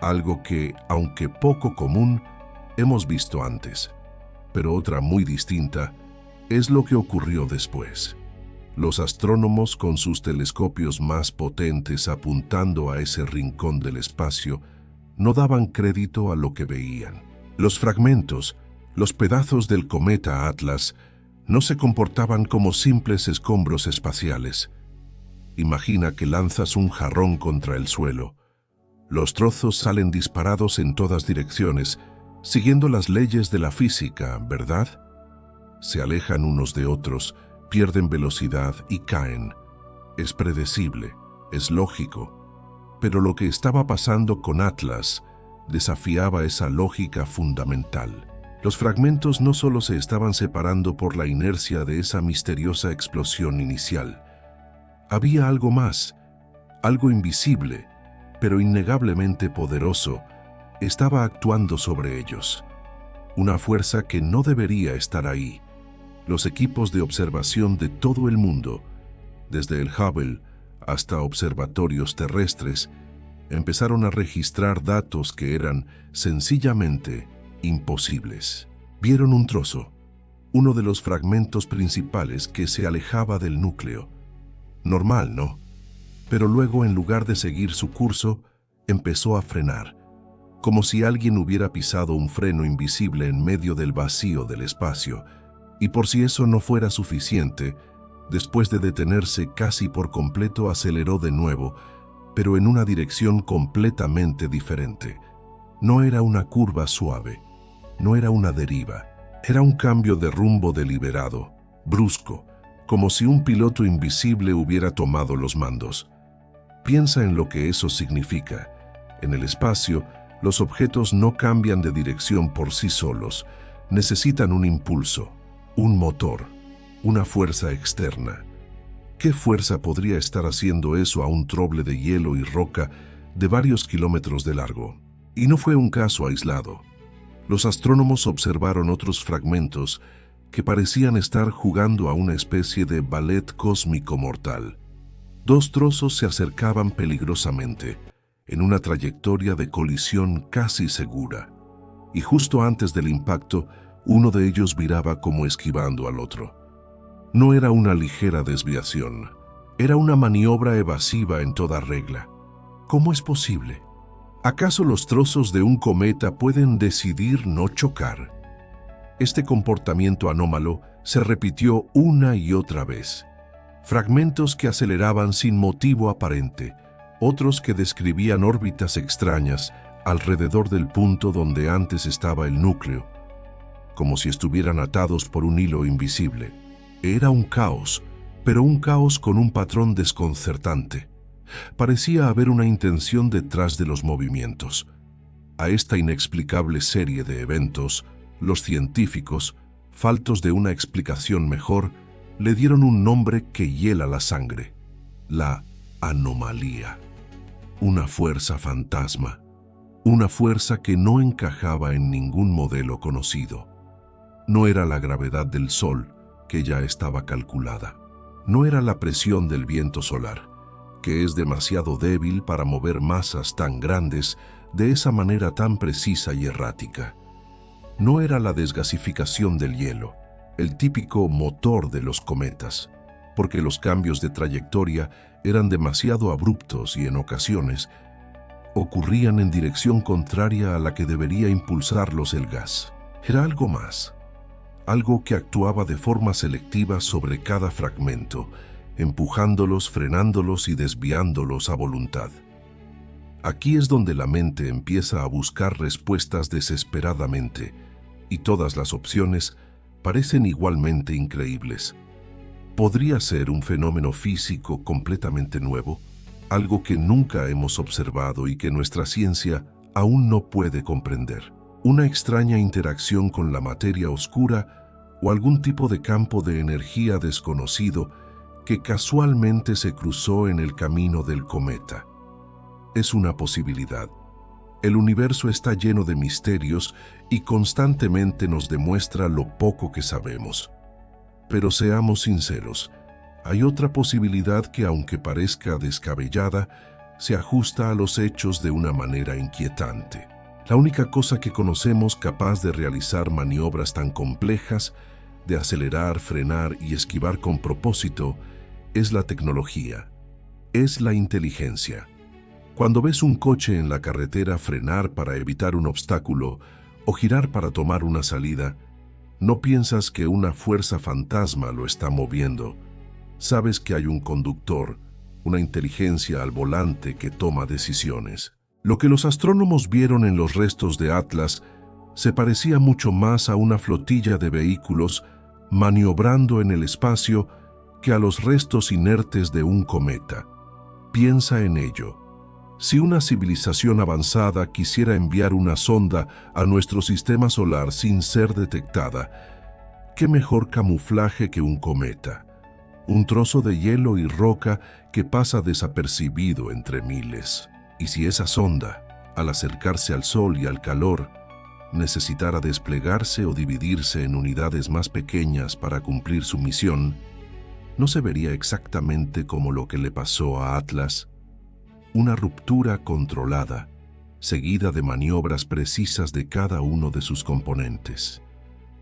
S1: algo que, aunque poco común, hemos visto antes. Pero otra muy distinta es lo que ocurrió después. Los astrónomos, con sus telescopios más potentes apuntando a ese rincón del espacio, no daban crédito a lo que veían. Los fragmentos, los pedazos del cometa Atlas, no se comportaban como simples escombros espaciales. Imagina que lanzas un jarrón contra el suelo. Los trozos salen disparados en todas direcciones, siguiendo las leyes de la física, ¿verdad? Se alejan unos de otros, pierden velocidad y caen. Es predecible, es lógico. Pero lo que estaba pasando con Atlas desafiaba esa lógica fundamental. Los fragmentos no solo se estaban separando por la inercia de esa misteriosa explosión inicial. Había algo más, algo invisible, pero innegablemente poderoso, estaba actuando sobre ellos. Una fuerza que no debería estar ahí. Los equipos de observación de todo el mundo, desde el Hubble hasta observatorios terrestres, empezaron a registrar datos que eran sencillamente imposibles. Vieron un trozo, uno de los fragmentos principales que se alejaba del núcleo. Normal, ¿no? Pero luego, en lugar de seguir su curso, empezó a frenar, como si alguien hubiera pisado un freno invisible en medio del vacío del espacio. Y por si eso no fuera suficiente, después de detenerse casi por completo, aceleró de nuevo, pero en una dirección completamente diferente. No era una curva suave, no era una deriva, era un cambio de rumbo deliberado, brusco, como si un piloto invisible hubiera tomado los mandos. Piensa en lo que eso significa. En el espacio, los objetos no cambian de dirección por sí solos, necesitan un impulso, un motor, una fuerza externa. ¿Qué fuerza podría estar haciendo eso a un troble de hielo y roca de varios kilómetros de largo? Y no fue un caso aislado. Los astrónomos observaron otros fragmentos que parecían estar jugando a una especie de ballet cósmico mortal. Dos trozos se acercaban peligrosamente, en una trayectoria de colisión casi segura. Y justo antes del impacto, uno de ellos viraba como esquivando al otro. No era una ligera desviación, era una maniobra evasiva en toda regla. ¿Cómo es posible? ¿Acaso los trozos de un cometa pueden decidir no chocar? Este comportamiento anómalo se repitió una y otra vez. Fragmentos que aceleraban sin motivo aparente, otros que describían órbitas extrañas alrededor del punto donde antes estaba el núcleo, como si estuvieran atados por un hilo invisible. Era un caos, pero un caos con un patrón desconcertante. Parecía haber una intención detrás de los movimientos. A esta inexplicable serie de eventos, los científicos, faltos de una explicación mejor, Le dieron un nombre que hiela la sangre: la anomalía. Una fuerza fantasma, una fuerza que no encajaba en ningún modelo conocido. No era la gravedad del Sol, que ya estaba calculada. No era la presión del viento solar, que es demasiado débil para mover masas tan grandes de esa manera tan precisa y errática. No era la desgasificación del hielo, el típico motor de los cometas, porque los cambios de trayectoria eran demasiado abruptos y en ocasiones ocurrían en dirección contraria a la que debería impulsarlos el gas. Era algo más, algo que actuaba de forma selectiva sobre cada fragmento, empujándolos, frenándolos y desviándolos a voluntad. Aquí es donde la mente empieza a buscar respuestas desesperadamente, y todas las opciones parecen igualmente increíbles. ¿Podría ser un fenómeno físico completamente nuevo? Algo que nunca hemos observado y que nuestra ciencia aún no puede comprender. Una extraña interacción con la materia oscura o algún tipo de campo de energía desconocido que casualmente se cruzó en el camino del cometa. Es una posibilidad. El universo está lleno de misterios y constantemente nos demuestra lo poco que sabemos. Pero seamos sinceros, hay otra posibilidad que, aunque parezca descabellada, se ajusta a los hechos de una manera inquietante. La única cosa que conocemos capaz de realizar maniobras tan complejas, de acelerar, frenar y esquivar con propósito, es la tecnología, es la inteligencia. Cuando ves un coche en la carretera frenar para evitar un obstáculo o girar para tomar una salida, no piensas que una fuerza fantasma lo está moviendo. Sabes que hay un conductor, una inteligencia al volante que toma decisiones. Lo que los astrónomos vieron en los restos de Atlas se parecía mucho más a una flotilla de vehículos maniobrando en el espacio que a los restos inertes de un cometa. Piensa en ello. Si una civilización avanzada quisiera enviar una sonda a nuestro sistema solar sin ser detectada, ¿qué mejor camuflaje que un cometa? Un trozo de hielo y roca que pasa desapercibido entre miles. Y si esa sonda, al acercarse al Sol y al calor, necesitara desplegarse o dividirse en unidades más pequeñas para cumplir su misión, ¿no se vería exactamente como lo que le pasó a Atlas? Una ruptura controlada, seguida de maniobras precisas de cada uno de sus componentes.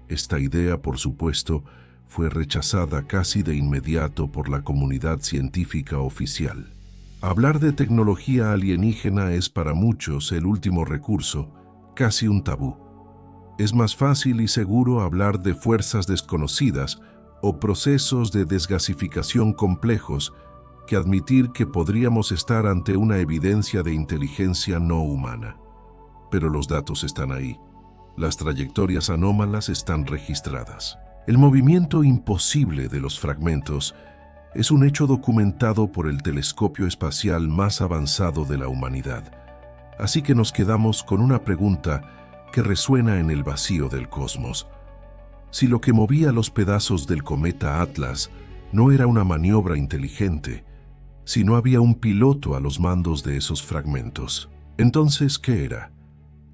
S1: Esta idea, por supuesto, fue rechazada casi de inmediato por la comunidad científica oficial. Hablar de tecnología alienígena es para muchos el último recurso, casi un tabú. Es más fácil y seguro hablar de fuerzas desconocidas o procesos de desgasificación complejos que admitir que podríamos estar ante una evidencia de inteligencia no humana. Pero los datos están ahí. Las trayectorias anómalas están registradas. El movimiento imposible de los fragmentos es un hecho documentado por el telescopio espacial más avanzado de la humanidad. Así que nos quedamos con una pregunta que resuena en el vacío del cosmos. Si lo que movía los pedazos del cometa Atlas no era una maniobra inteligente, si no había un piloto a los mandos de esos fragmentos, entonces, ¿qué era?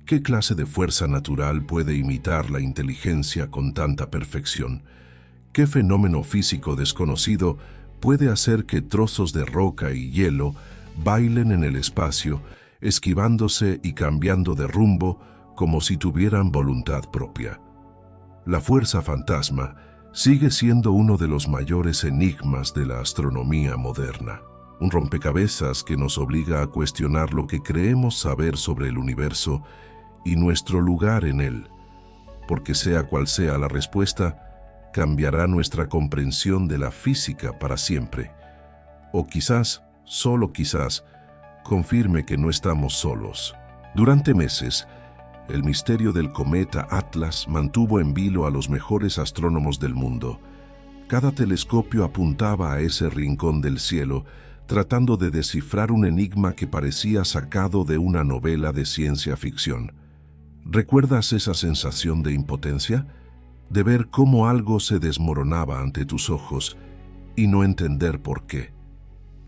S1: ¿Qué clase de fuerza natural puede imitar la inteligencia con tanta perfección? ¿Qué fenómeno físico desconocido puede hacer que trozos de roca y hielo bailen en el espacio, esquivándose y cambiando de rumbo como si tuvieran voluntad propia? La fuerza fantasma sigue siendo uno de los mayores enigmas de la astronomía moderna. Un rompecabezas que nos obliga a cuestionar lo que creemos saber sobre el universo y nuestro lugar en él, porque sea cual sea la respuesta, cambiará nuestra comprensión de la física para siempre. O quizás, solo quizás, confirme que no estamos solos. Durante meses, el misterio del cometa Atlas mantuvo en vilo a los mejores astrónomos del mundo. Cada telescopio apuntaba a ese rincón del cielo, tratando de descifrar un enigma que parecía sacado de una novela de ciencia ficción. ¿Recuerdas esa sensación de impotencia? de ver cómo algo se desmoronaba ante tus ojos y no entender por qué.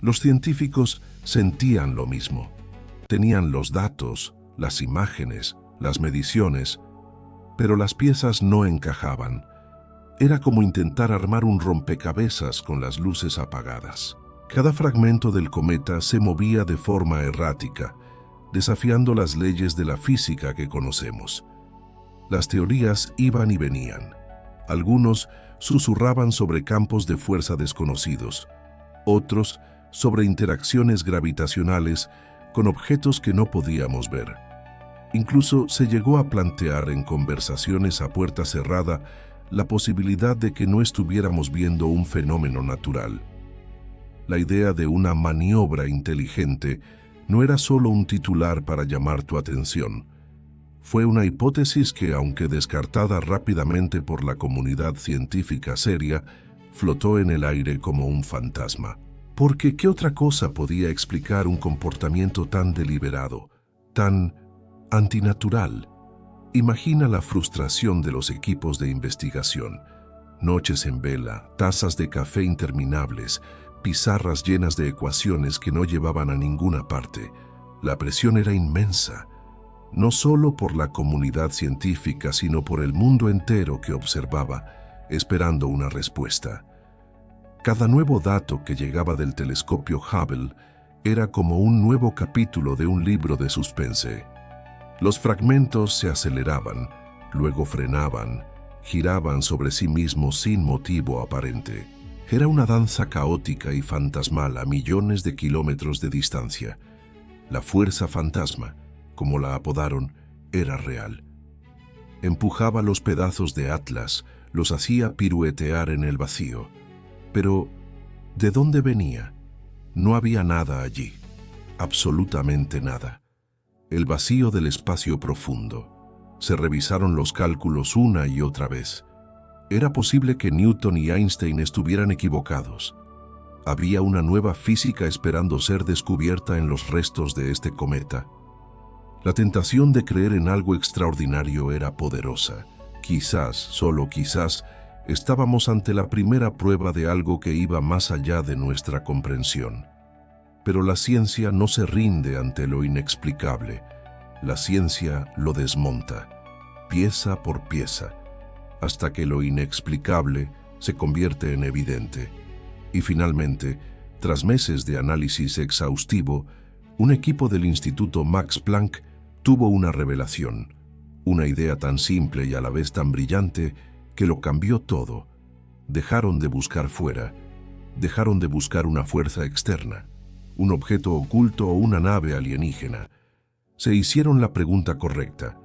S1: Los científicos sentían lo mismo. Tenían los datos, las imágenes, las mediciones, pero las piezas no encajaban. Era como intentar armar un rompecabezas con las luces apagadas. Cada fragmento del cometa se movía de forma errática, desafiando las leyes de la física que conocemos. Las teorías iban y venían. Algunos susurraban sobre campos de fuerza desconocidos, otros sobre interacciones gravitacionales con objetos que no podíamos ver. Incluso se llegó a plantear en conversaciones a puerta cerrada la posibilidad de que no estuviéramos viendo un fenómeno natural. La idea de una maniobra inteligente no era solo un titular para llamar tu atención. Fue una hipótesis que, aunque descartada rápidamente por la comunidad científica seria, flotó en el aire como un fantasma. Porque ¿qué otra cosa podía explicar un comportamiento tan deliberado, tan antinatural? Imagina la frustración de los equipos de investigación. Noches en vela, tazas de café interminables, pizarras llenas de ecuaciones que no llevaban a ninguna parte. La presión era inmensa, no solo por la comunidad científica, sino por el mundo entero que observaba, esperando una respuesta. Cada nuevo dato que llegaba del telescopio Hubble era como un nuevo capítulo de un libro de suspense. Los fragmentos se aceleraban, luego frenaban, giraban sobre sí mismos sin motivo aparente. Era una danza caótica y fantasmal a millones de kilómetros de distancia. La fuerza fantasma, como la apodaron, era real. Empujaba los pedazos de Atlas, los hacía piruetear en el vacío. Pero, ¿de dónde venía? No había nada allí, absolutamente nada. El vacío del espacio profundo. Se revisaron los cálculos una y otra vez. Era posible que Newton y Einstein estuvieran equivocados. Había una nueva física esperando ser descubierta en los restos de este cometa. La tentación de creer en algo extraordinario era poderosa. Quizás, solo quizás, estábamos ante la primera prueba de algo que iba más allá de nuestra comprensión. Pero la ciencia no se rinde ante lo inexplicable. La ciencia lo desmonta, pieza por pieza, hasta que lo inexplicable se convierte en evidente. Y finalmente, tras meses de análisis exhaustivo, un equipo del Instituto Max Planck tuvo una revelación, una idea tan simple y a la vez tan brillante que lo cambió todo. Dejaron de buscar fuera, dejaron de buscar una fuerza externa, un objeto oculto o una nave alienígena. Se hicieron la pregunta correcta: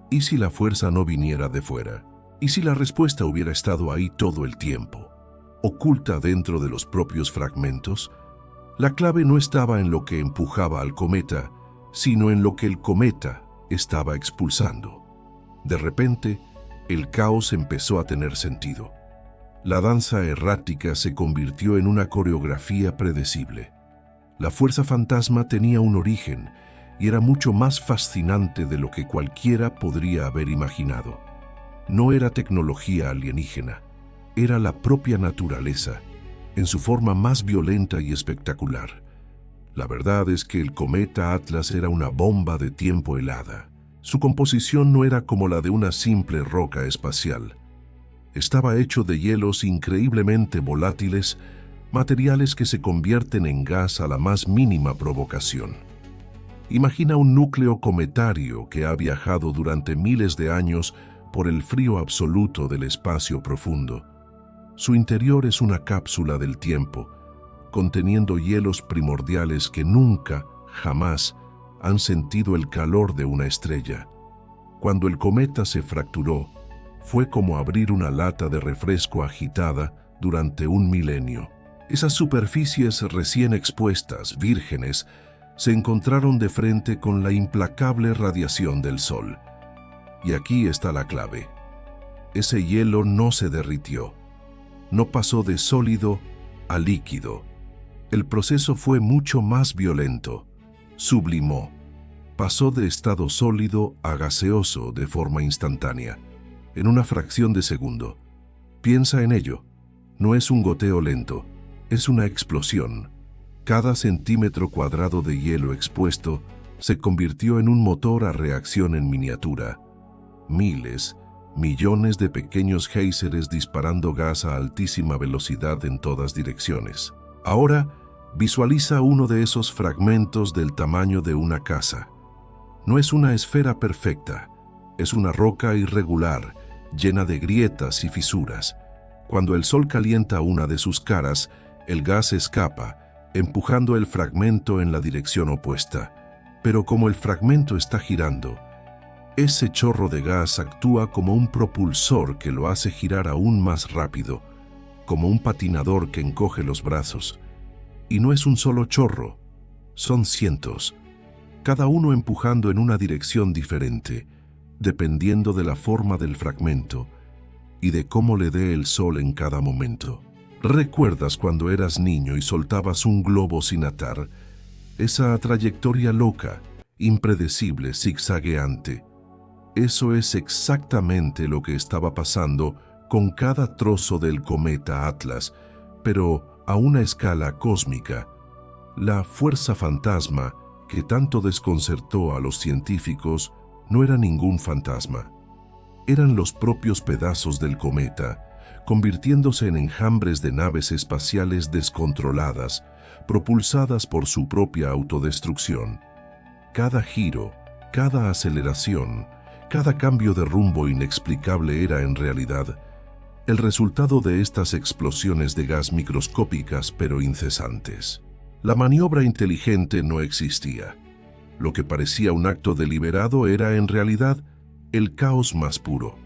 S1: ¿y si la fuerza no viniera de fuera? ¿Y si la respuesta hubiera estado ahí todo el tiempo, oculta dentro de los propios fragmentos? La clave no estaba en lo que empujaba al cometa, sino en lo que el cometa estaba expulsando. De repente, el caos empezó a tener sentido. La danza errática se convirtió en una coreografía predecible. La fuerza fantasma tenía un origen y era mucho más fascinante de lo que cualquiera podría haber imaginado. No era tecnología alienígena, era la propia naturaleza, en su forma más violenta y espectacular. La verdad es que el cometa Atlas era una bomba de tiempo helada. Su composición no era como la de una simple roca espacial. Estaba hecho de hielos increíblemente volátiles, materiales que se convierten en gas a la más mínima provocación. Imagina un núcleo cometario que ha viajado durante miles de años por el frío absoluto del espacio profundo. Su interior es una cápsula del tiempo, conteniendo hielos primordiales que nunca, jamás, han sentido el calor de una estrella. Cuando el cometa se fracturó, fue como abrir una lata de refresco agitada durante un milenio. Esas superficies recién expuestas, vírgenes, se encontraron de frente con la implacable radiación del Sol. Y aquí está la clave. Ese hielo no se derritió, no pasó de sólido a líquido. El proceso fue mucho más violento. Sublimó. Pasó de estado sólido a gaseoso de forma instantánea. en una fracción de segundo. Piensa en ello. No es un goteo lento, es una explosión. Cada centímetro cuadrado de hielo expuesto se convirtió en un motor a reacción en miniatura. Miles, millones de pequeños géiseres disparando gas a altísima velocidad en todas direcciones. Ahora, visualiza uno de esos fragmentos del tamaño de una casa. No es una esfera perfecta, es una roca irregular, llena de grietas y fisuras. Cuando el sol calienta una de sus caras, el gas escapa, empujando el fragmento en la dirección opuesta. Pero como el fragmento está girando, ese chorro de gas actúa como un propulsor que lo hace girar aún más rápido, como un patinador que encoge los brazos. Y no es un solo chorro, son cientos, cada uno empujando en una dirección diferente, dependiendo de la forma del fragmento y de cómo le dé el sol en cada momento. ¿Recuerdas cuando eras niño y soltabas un globo sin atar? Esa trayectoria loca, impredecible, zigzagueante. Eso es exactamente lo que estaba pasando con cada trozo del cometa Atlas, pero a una escala cósmica. La fuerza fantasma que tanto desconcertó a los científicos no era ningún fantasma. Eran los propios pedazos del cometa, convirtiéndose en enjambres de naves espaciales descontroladas, propulsadas por su propia autodestrucción. Cada giro, cada aceleración, cada cambio de rumbo inexplicable era en realidad el resultado de estas explosiones de gas microscópicas pero incesantes. La maniobra inteligente no existía. Lo que parecía un acto deliberado era en realidad el caos más puro,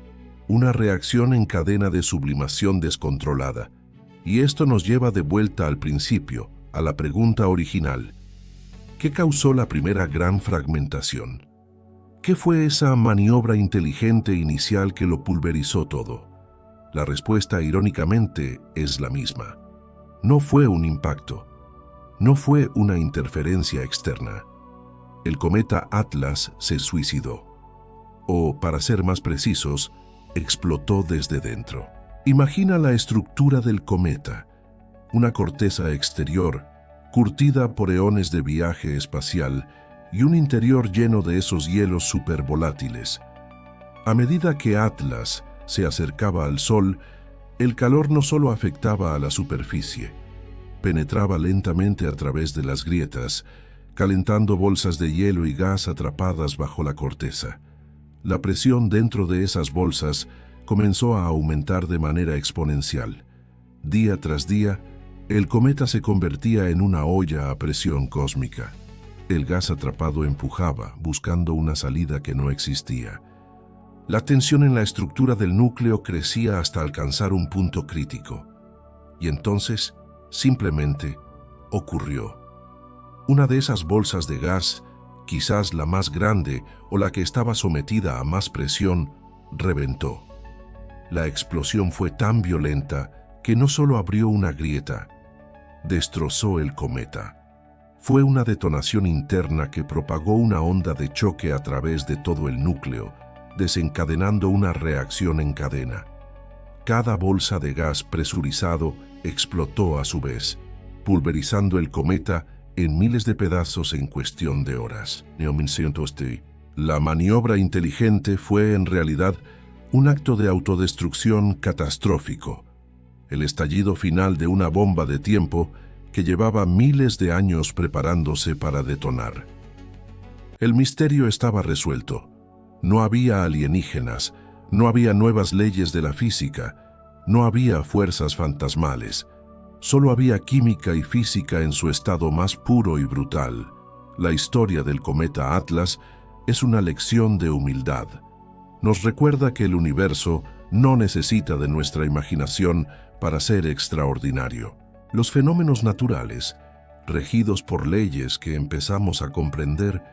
S1: una reacción en cadena de sublimación descontrolada. Y esto nos lleva de vuelta al principio, a la pregunta original. ¿Qué causó la primera gran fragmentación? ¿Qué fue esa maniobra inteligente inicial que lo pulverizó todo? La respuesta, irónicamente, es la misma. No fue un impacto. No fue una interferencia externa. El cometa Atlas se suicidó. O, para ser más precisos, explotó desde dentro. Imagina la estructura del cometa. Una corteza exterior, curtida por eones de viaje espacial, y un interior lleno de esos hielos supervolátiles. A medida que Atlas se acercaba al Sol, el calor no solo afectaba a la superficie, penetraba lentamente a través de las grietas, calentando bolsas de hielo y gas atrapadas bajo la corteza. La presión dentro de esas bolsas comenzó a aumentar de manera exponencial. Día tras día, el cometa se convertía en una olla a presión cósmica. El gas atrapado empujaba, buscando una salida que no existía. La tensión en la estructura del núcleo crecía hasta alcanzar un punto crítico. Y entonces, simplemente, ocurrió. Una de esas bolsas de gas, quizás la más grande o la que estaba sometida a más presión, reventó. La explosión fue tan violenta que no solo abrió una grieta, destrozó el cometa. Fue una detonación interna que propagó una onda de choque a través de todo el núcleo, desencadenando una reacción en cadena. Cada bolsa de gas presurizado explotó a su vez, pulverizando el cometa en miles de pedazos en cuestión de horas. La maniobra inteligente fue en realidad un acto de autodestrucción catastrófico, el estallido final de una bomba de tiempo que llevaba miles de años preparándose para detonar. El misterio estaba resuelto. No había alienígenas, no había nuevas leyes de la física, no había fuerzas fantasmales. Solo había química y física en su estado más puro y brutal. La historia del cometa Atlas es una lección de humildad. Nos recuerda que el universo no necesita de nuestra imaginación para ser extraordinario. Los fenómenos naturales, regidos por leyes que empezamos a comprender,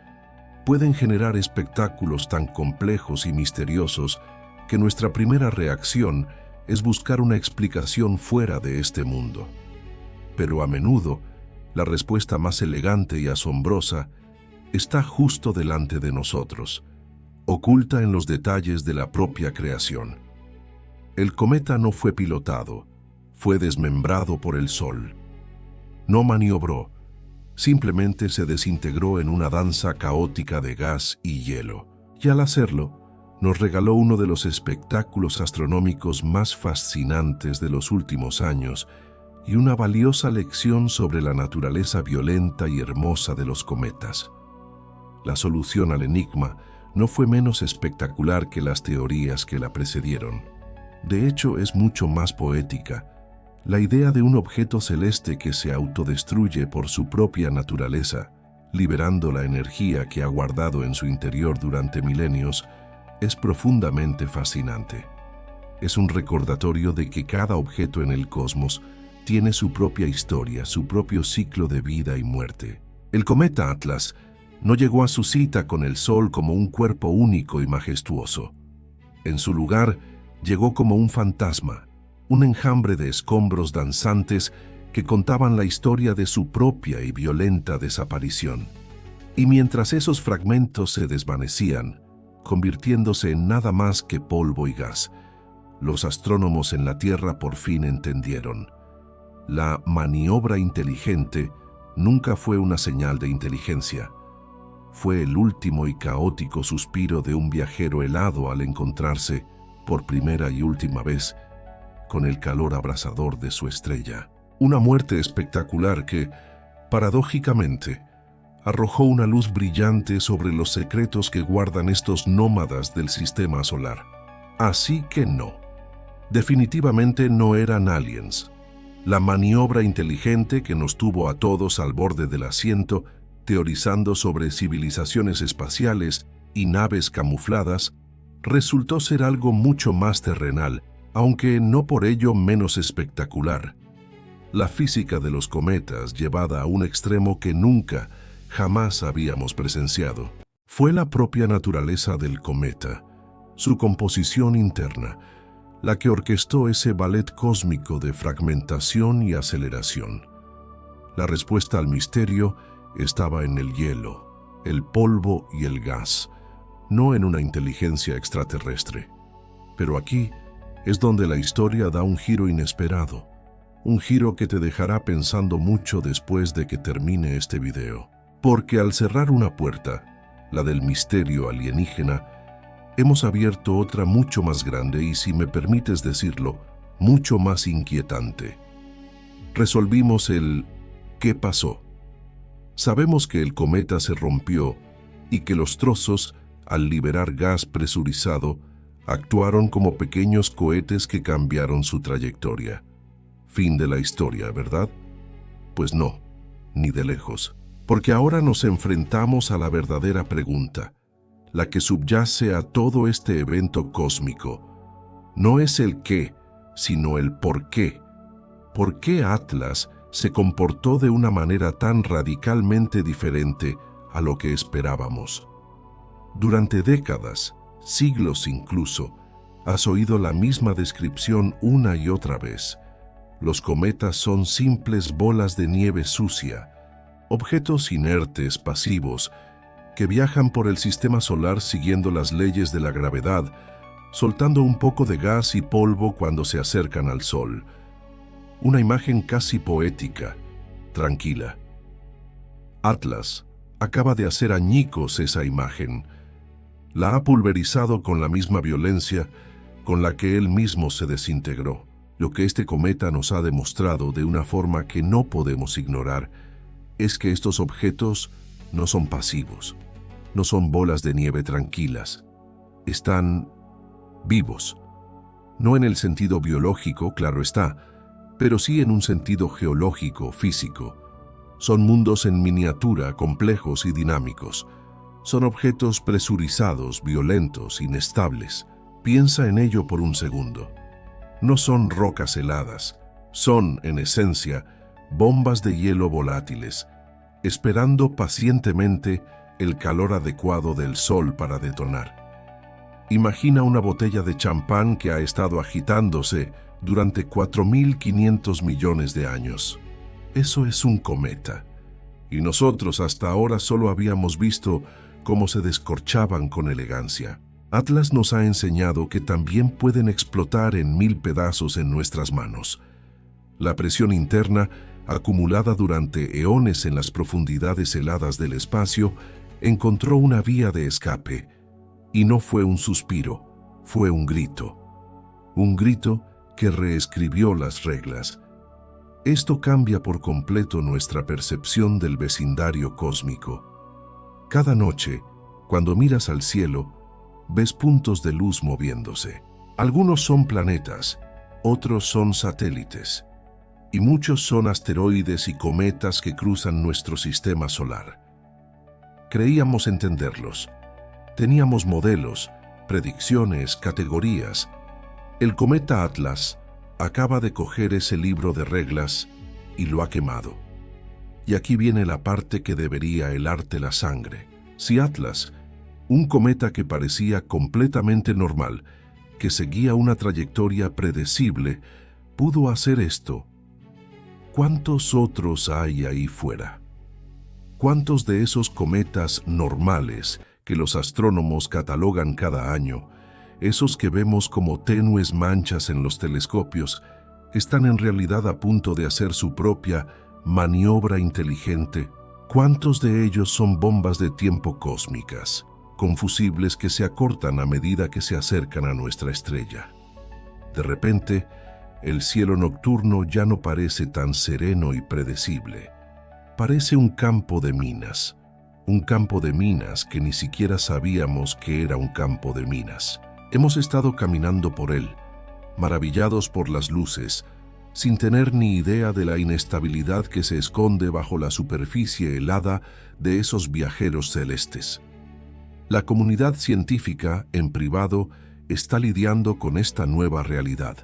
S1: pueden generar espectáculos tan complejos y misteriosos que nuestra primera reacción es buscar una explicación fuera de este mundo. Pero a menudo, la respuesta más elegante y asombrosa está justo delante de nosotros, oculta en los detalles de la propia creación. El cometa no fue pilotado, fue desmembrado por el Sol. No maniobró, simplemente se desintegró en una danza caótica de gas y hielo. Y al hacerlo, nos regaló uno de los espectáculos astronómicos más fascinantes de los últimos años y una valiosa lección sobre la naturaleza violenta y hermosa de los cometas. La solución al enigma no fue menos espectacular que las teorías que la precedieron. De hecho, es mucho más poética. La idea de un objeto celeste que se autodestruye por su propia naturaleza, liberando la energía que ha guardado en su interior durante milenios, es profundamente fascinante. Es un recordatorio de que cada objeto en el cosmos tiene su propia historia, su propio ciclo de vida y muerte. El cometa Atlas no llegó a su cita con el Sol como un cuerpo único y majestuoso. En su lugar, llegó como un fantasma, un enjambre de escombros danzantes que contaban la historia de su propia y violenta desaparición. Y mientras esos fragmentos se desvanecían, convirtiéndose en nada más que polvo y gas, los astrónomos en la Tierra por fin entendieron. La maniobra inteligente nunca fue una señal de inteligencia. Fue el último y caótico suspiro de un viajero helado al encontrarse, por primera y última vez, con el calor abrasador de su estrella. Una muerte espectacular que, paradójicamente, arrojó una luz brillante sobre los secretos que guardan estos nómadas del sistema solar. Así que no. Definitivamente no eran aliens. La maniobra inteligente que nos tuvo a todos al borde del asiento, teorizando sobre civilizaciones espaciales y naves camufladas, resultó ser algo mucho más terrenal, aunque no por ello menos espectacular. La física de los cometas llevada a un extremo que nunca, jamás habíamos presenciado. Fue la propia naturaleza del cometa, su composición interna, la que orquestó ese ballet cósmico de fragmentación y aceleración. La respuesta al misterio estaba en el hielo, el polvo y el gas, no en una inteligencia extraterrestre. Pero aquí es donde la historia da un giro inesperado, un giro que te dejará pensando mucho después de que termine este video. Porque al cerrar una puerta, la del misterio alienígena, hemos abierto otra mucho más grande y, si me permites decirlo, mucho más inquietante. Resolvimos el ¿qué pasó? Sabemos que el cometa se rompió y que los trozos, al liberar gas presurizado, actuaron como pequeños cohetes que cambiaron su trayectoria. Fin de la historia, ¿verdad? Pues no, ni de lejos. Porque ahora nos enfrentamos a la verdadera pregunta, la que subyace a todo este evento cósmico. No es el qué, sino el por qué. ¿Por qué Atlas se comportó de una manera tan radicalmente diferente a lo que esperábamos? Durante décadas, siglos incluso, has oído la misma descripción una y otra vez. Los cometas son simples bolas de nieve sucia, objetos inertes, pasivos, que viajan por el sistema solar siguiendo las leyes de la gravedad, soltando un poco de gas y polvo cuando se acercan al Sol. Una imagen casi poética, tranquila. Atlas acaba de hacer añicos esa imagen. La ha pulverizado con la misma violencia con la que él mismo se desintegró. Lo que este cometa nos ha demostrado de una forma que no podemos ignorar es que estos objetos no son pasivos, no son bolas de nieve tranquilas. Están vivos. No en el sentido biológico, claro está, pero sí en un sentido geológico, físico. Son mundos en miniatura, complejos y dinámicos. Son objetos presurizados, violentos, inestables. Piensa en ello por un segundo. No son rocas heladas, son, en esencia, bombas de hielo volátiles, esperando pacientemente el calor adecuado del Sol para detonar. Imagina una botella de champán que ha estado agitándose durante 4.500 millones de años. Eso es un cometa. Y nosotros hasta ahora solo habíamos visto cómo se descorchaban con elegancia. Atlas nos ha enseñado que también pueden explotar en 1000 pedazos en nuestras manos. La presión interna, acumulada durante eones en las profundidades heladas del espacio, encontró una vía de escape. Y no fue un suspiro, fue un grito. Un grito que reescribió las reglas. Esto cambia por completo nuestra percepción del vecindario cósmico. Cada noche, cuando miras al cielo, ves puntos de luz moviéndose. Algunos son planetas, otros son satélites, y muchos son asteroides y cometas que cruzan nuestro sistema solar. Creíamos entenderlos. Teníamos modelos, predicciones, categorías. El cometa Atlas acaba de coger ese libro de reglas y lo ha quemado. Y aquí viene la parte que debería helarte la sangre. Si Atlas, un cometa que parecía completamente normal, que seguía una trayectoria predecible, pudo hacer esto, ¿cuántos otros hay ahí fuera? ¿Cuántos de esos cometas normales que los astrónomos catalogan cada año, esos que vemos como tenues manchas en los telescopios, están en realidad a punto de hacer su propia maniobra inteligente? ¿Cuántos de ellos son bombas de tiempo cósmicas, con fusibles que se acortan a medida que se acercan a nuestra estrella? De repente, el cielo nocturno ya no parece tan sereno y predecible. Parece un campo de minas que ni siquiera sabíamos que era un campo de minas. Hemos estado caminando por él, maravillados por las luces, sin tener ni idea de la inestabilidad que se esconde bajo la superficie helada de esos viajeros celestes. La comunidad científica, en privado, está lidiando con esta nueva realidad.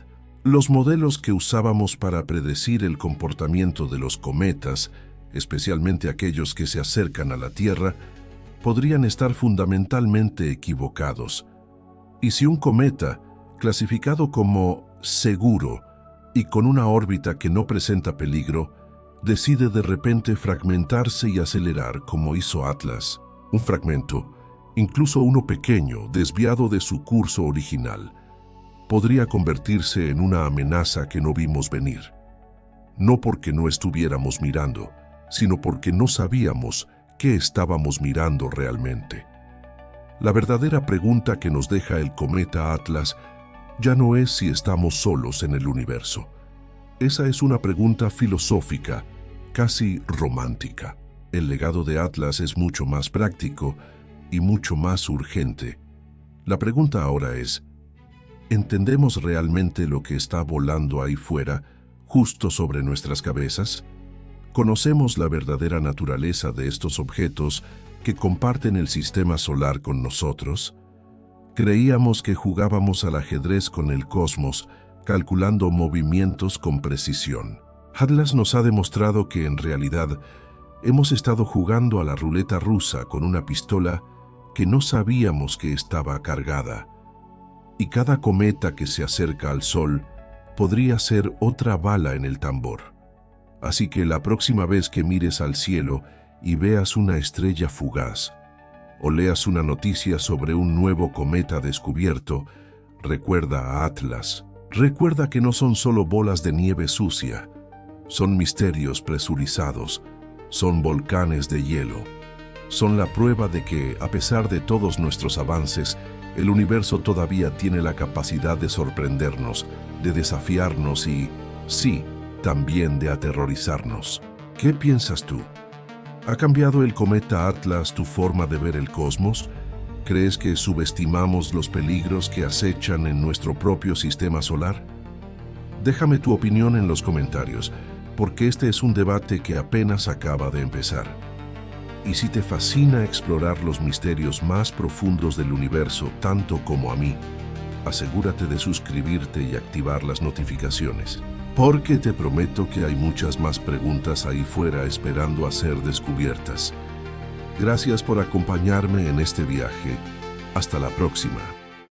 S1: Los modelos que usábamos para predecir el comportamiento de los cometas, especialmente aquellos que se acercan a la Tierra, podrían estar fundamentalmente equivocados. Y si un cometa, clasificado como seguro y con una órbita que no presenta peligro, decide de repente fragmentarse y acelerar como hizo Atlas, un fragmento, incluso uno pequeño, desviado de su curso original, podría convertirse en una amenaza que no vimos venir. No porque no estuviéramos mirando, sino porque no sabíamos qué estábamos mirando realmente. La verdadera pregunta que nos deja el cometa Atlas ya no es si estamos solos en el universo. Esa es una pregunta filosófica, casi romántica. El legado de Atlas es mucho más práctico y mucho más urgente. La pregunta ahora es, ¿entendemos realmente lo que está volando ahí fuera, justo sobre nuestras cabezas? ¿Conocemos la verdadera naturaleza de estos objetos que comparten el sistema solar con nosotros? Creíamos que jugábamos al ajedrez con el cosmos, calculando movimientos con precisión. Atlas nos ha demostrado que en realidad hemos estado jugando a la ruleta rusa con una pistola que no sabíamos que estaba cargada. Y cada cometa que se acerca al Sol podría ser otra bala en el tambor. Así que la próxima vez que mires al cielo y veas una estrella fugaz, o leas una noticia sobre un nuevo cometa descubierto, recuerda a Atlas. Recuerda que no son solo bolas de nieve sucia, son misterios presurizados, son volcanes de hielo. Son la prueba de que, a pesar de todos nuestros avances, el universo todavía tiene la capacidad de sorprendernos, de desafiarnos y, sí, también de aterrorizarnos. ¿Qué piensas tú? ¿Ha cambiado el cometa Atlas tu forma de ver el cosmos? ¿Crees que subestimamos los peligros que acechan en nuestro propio sistema solar? Déjame tu opinión en los comentarios, porque este es un debate que apenas acaba de empezar. Y si te fascina explorar los misterios más profundos del universo tanto como a mí, asegúrate de suscribirte y activar las notificaciones, porque te prometo que hay muchas más preguntas ahí fuera esperando a ser descubiertas. Gracias por acompañarme en este viaje. Hasta la próxima.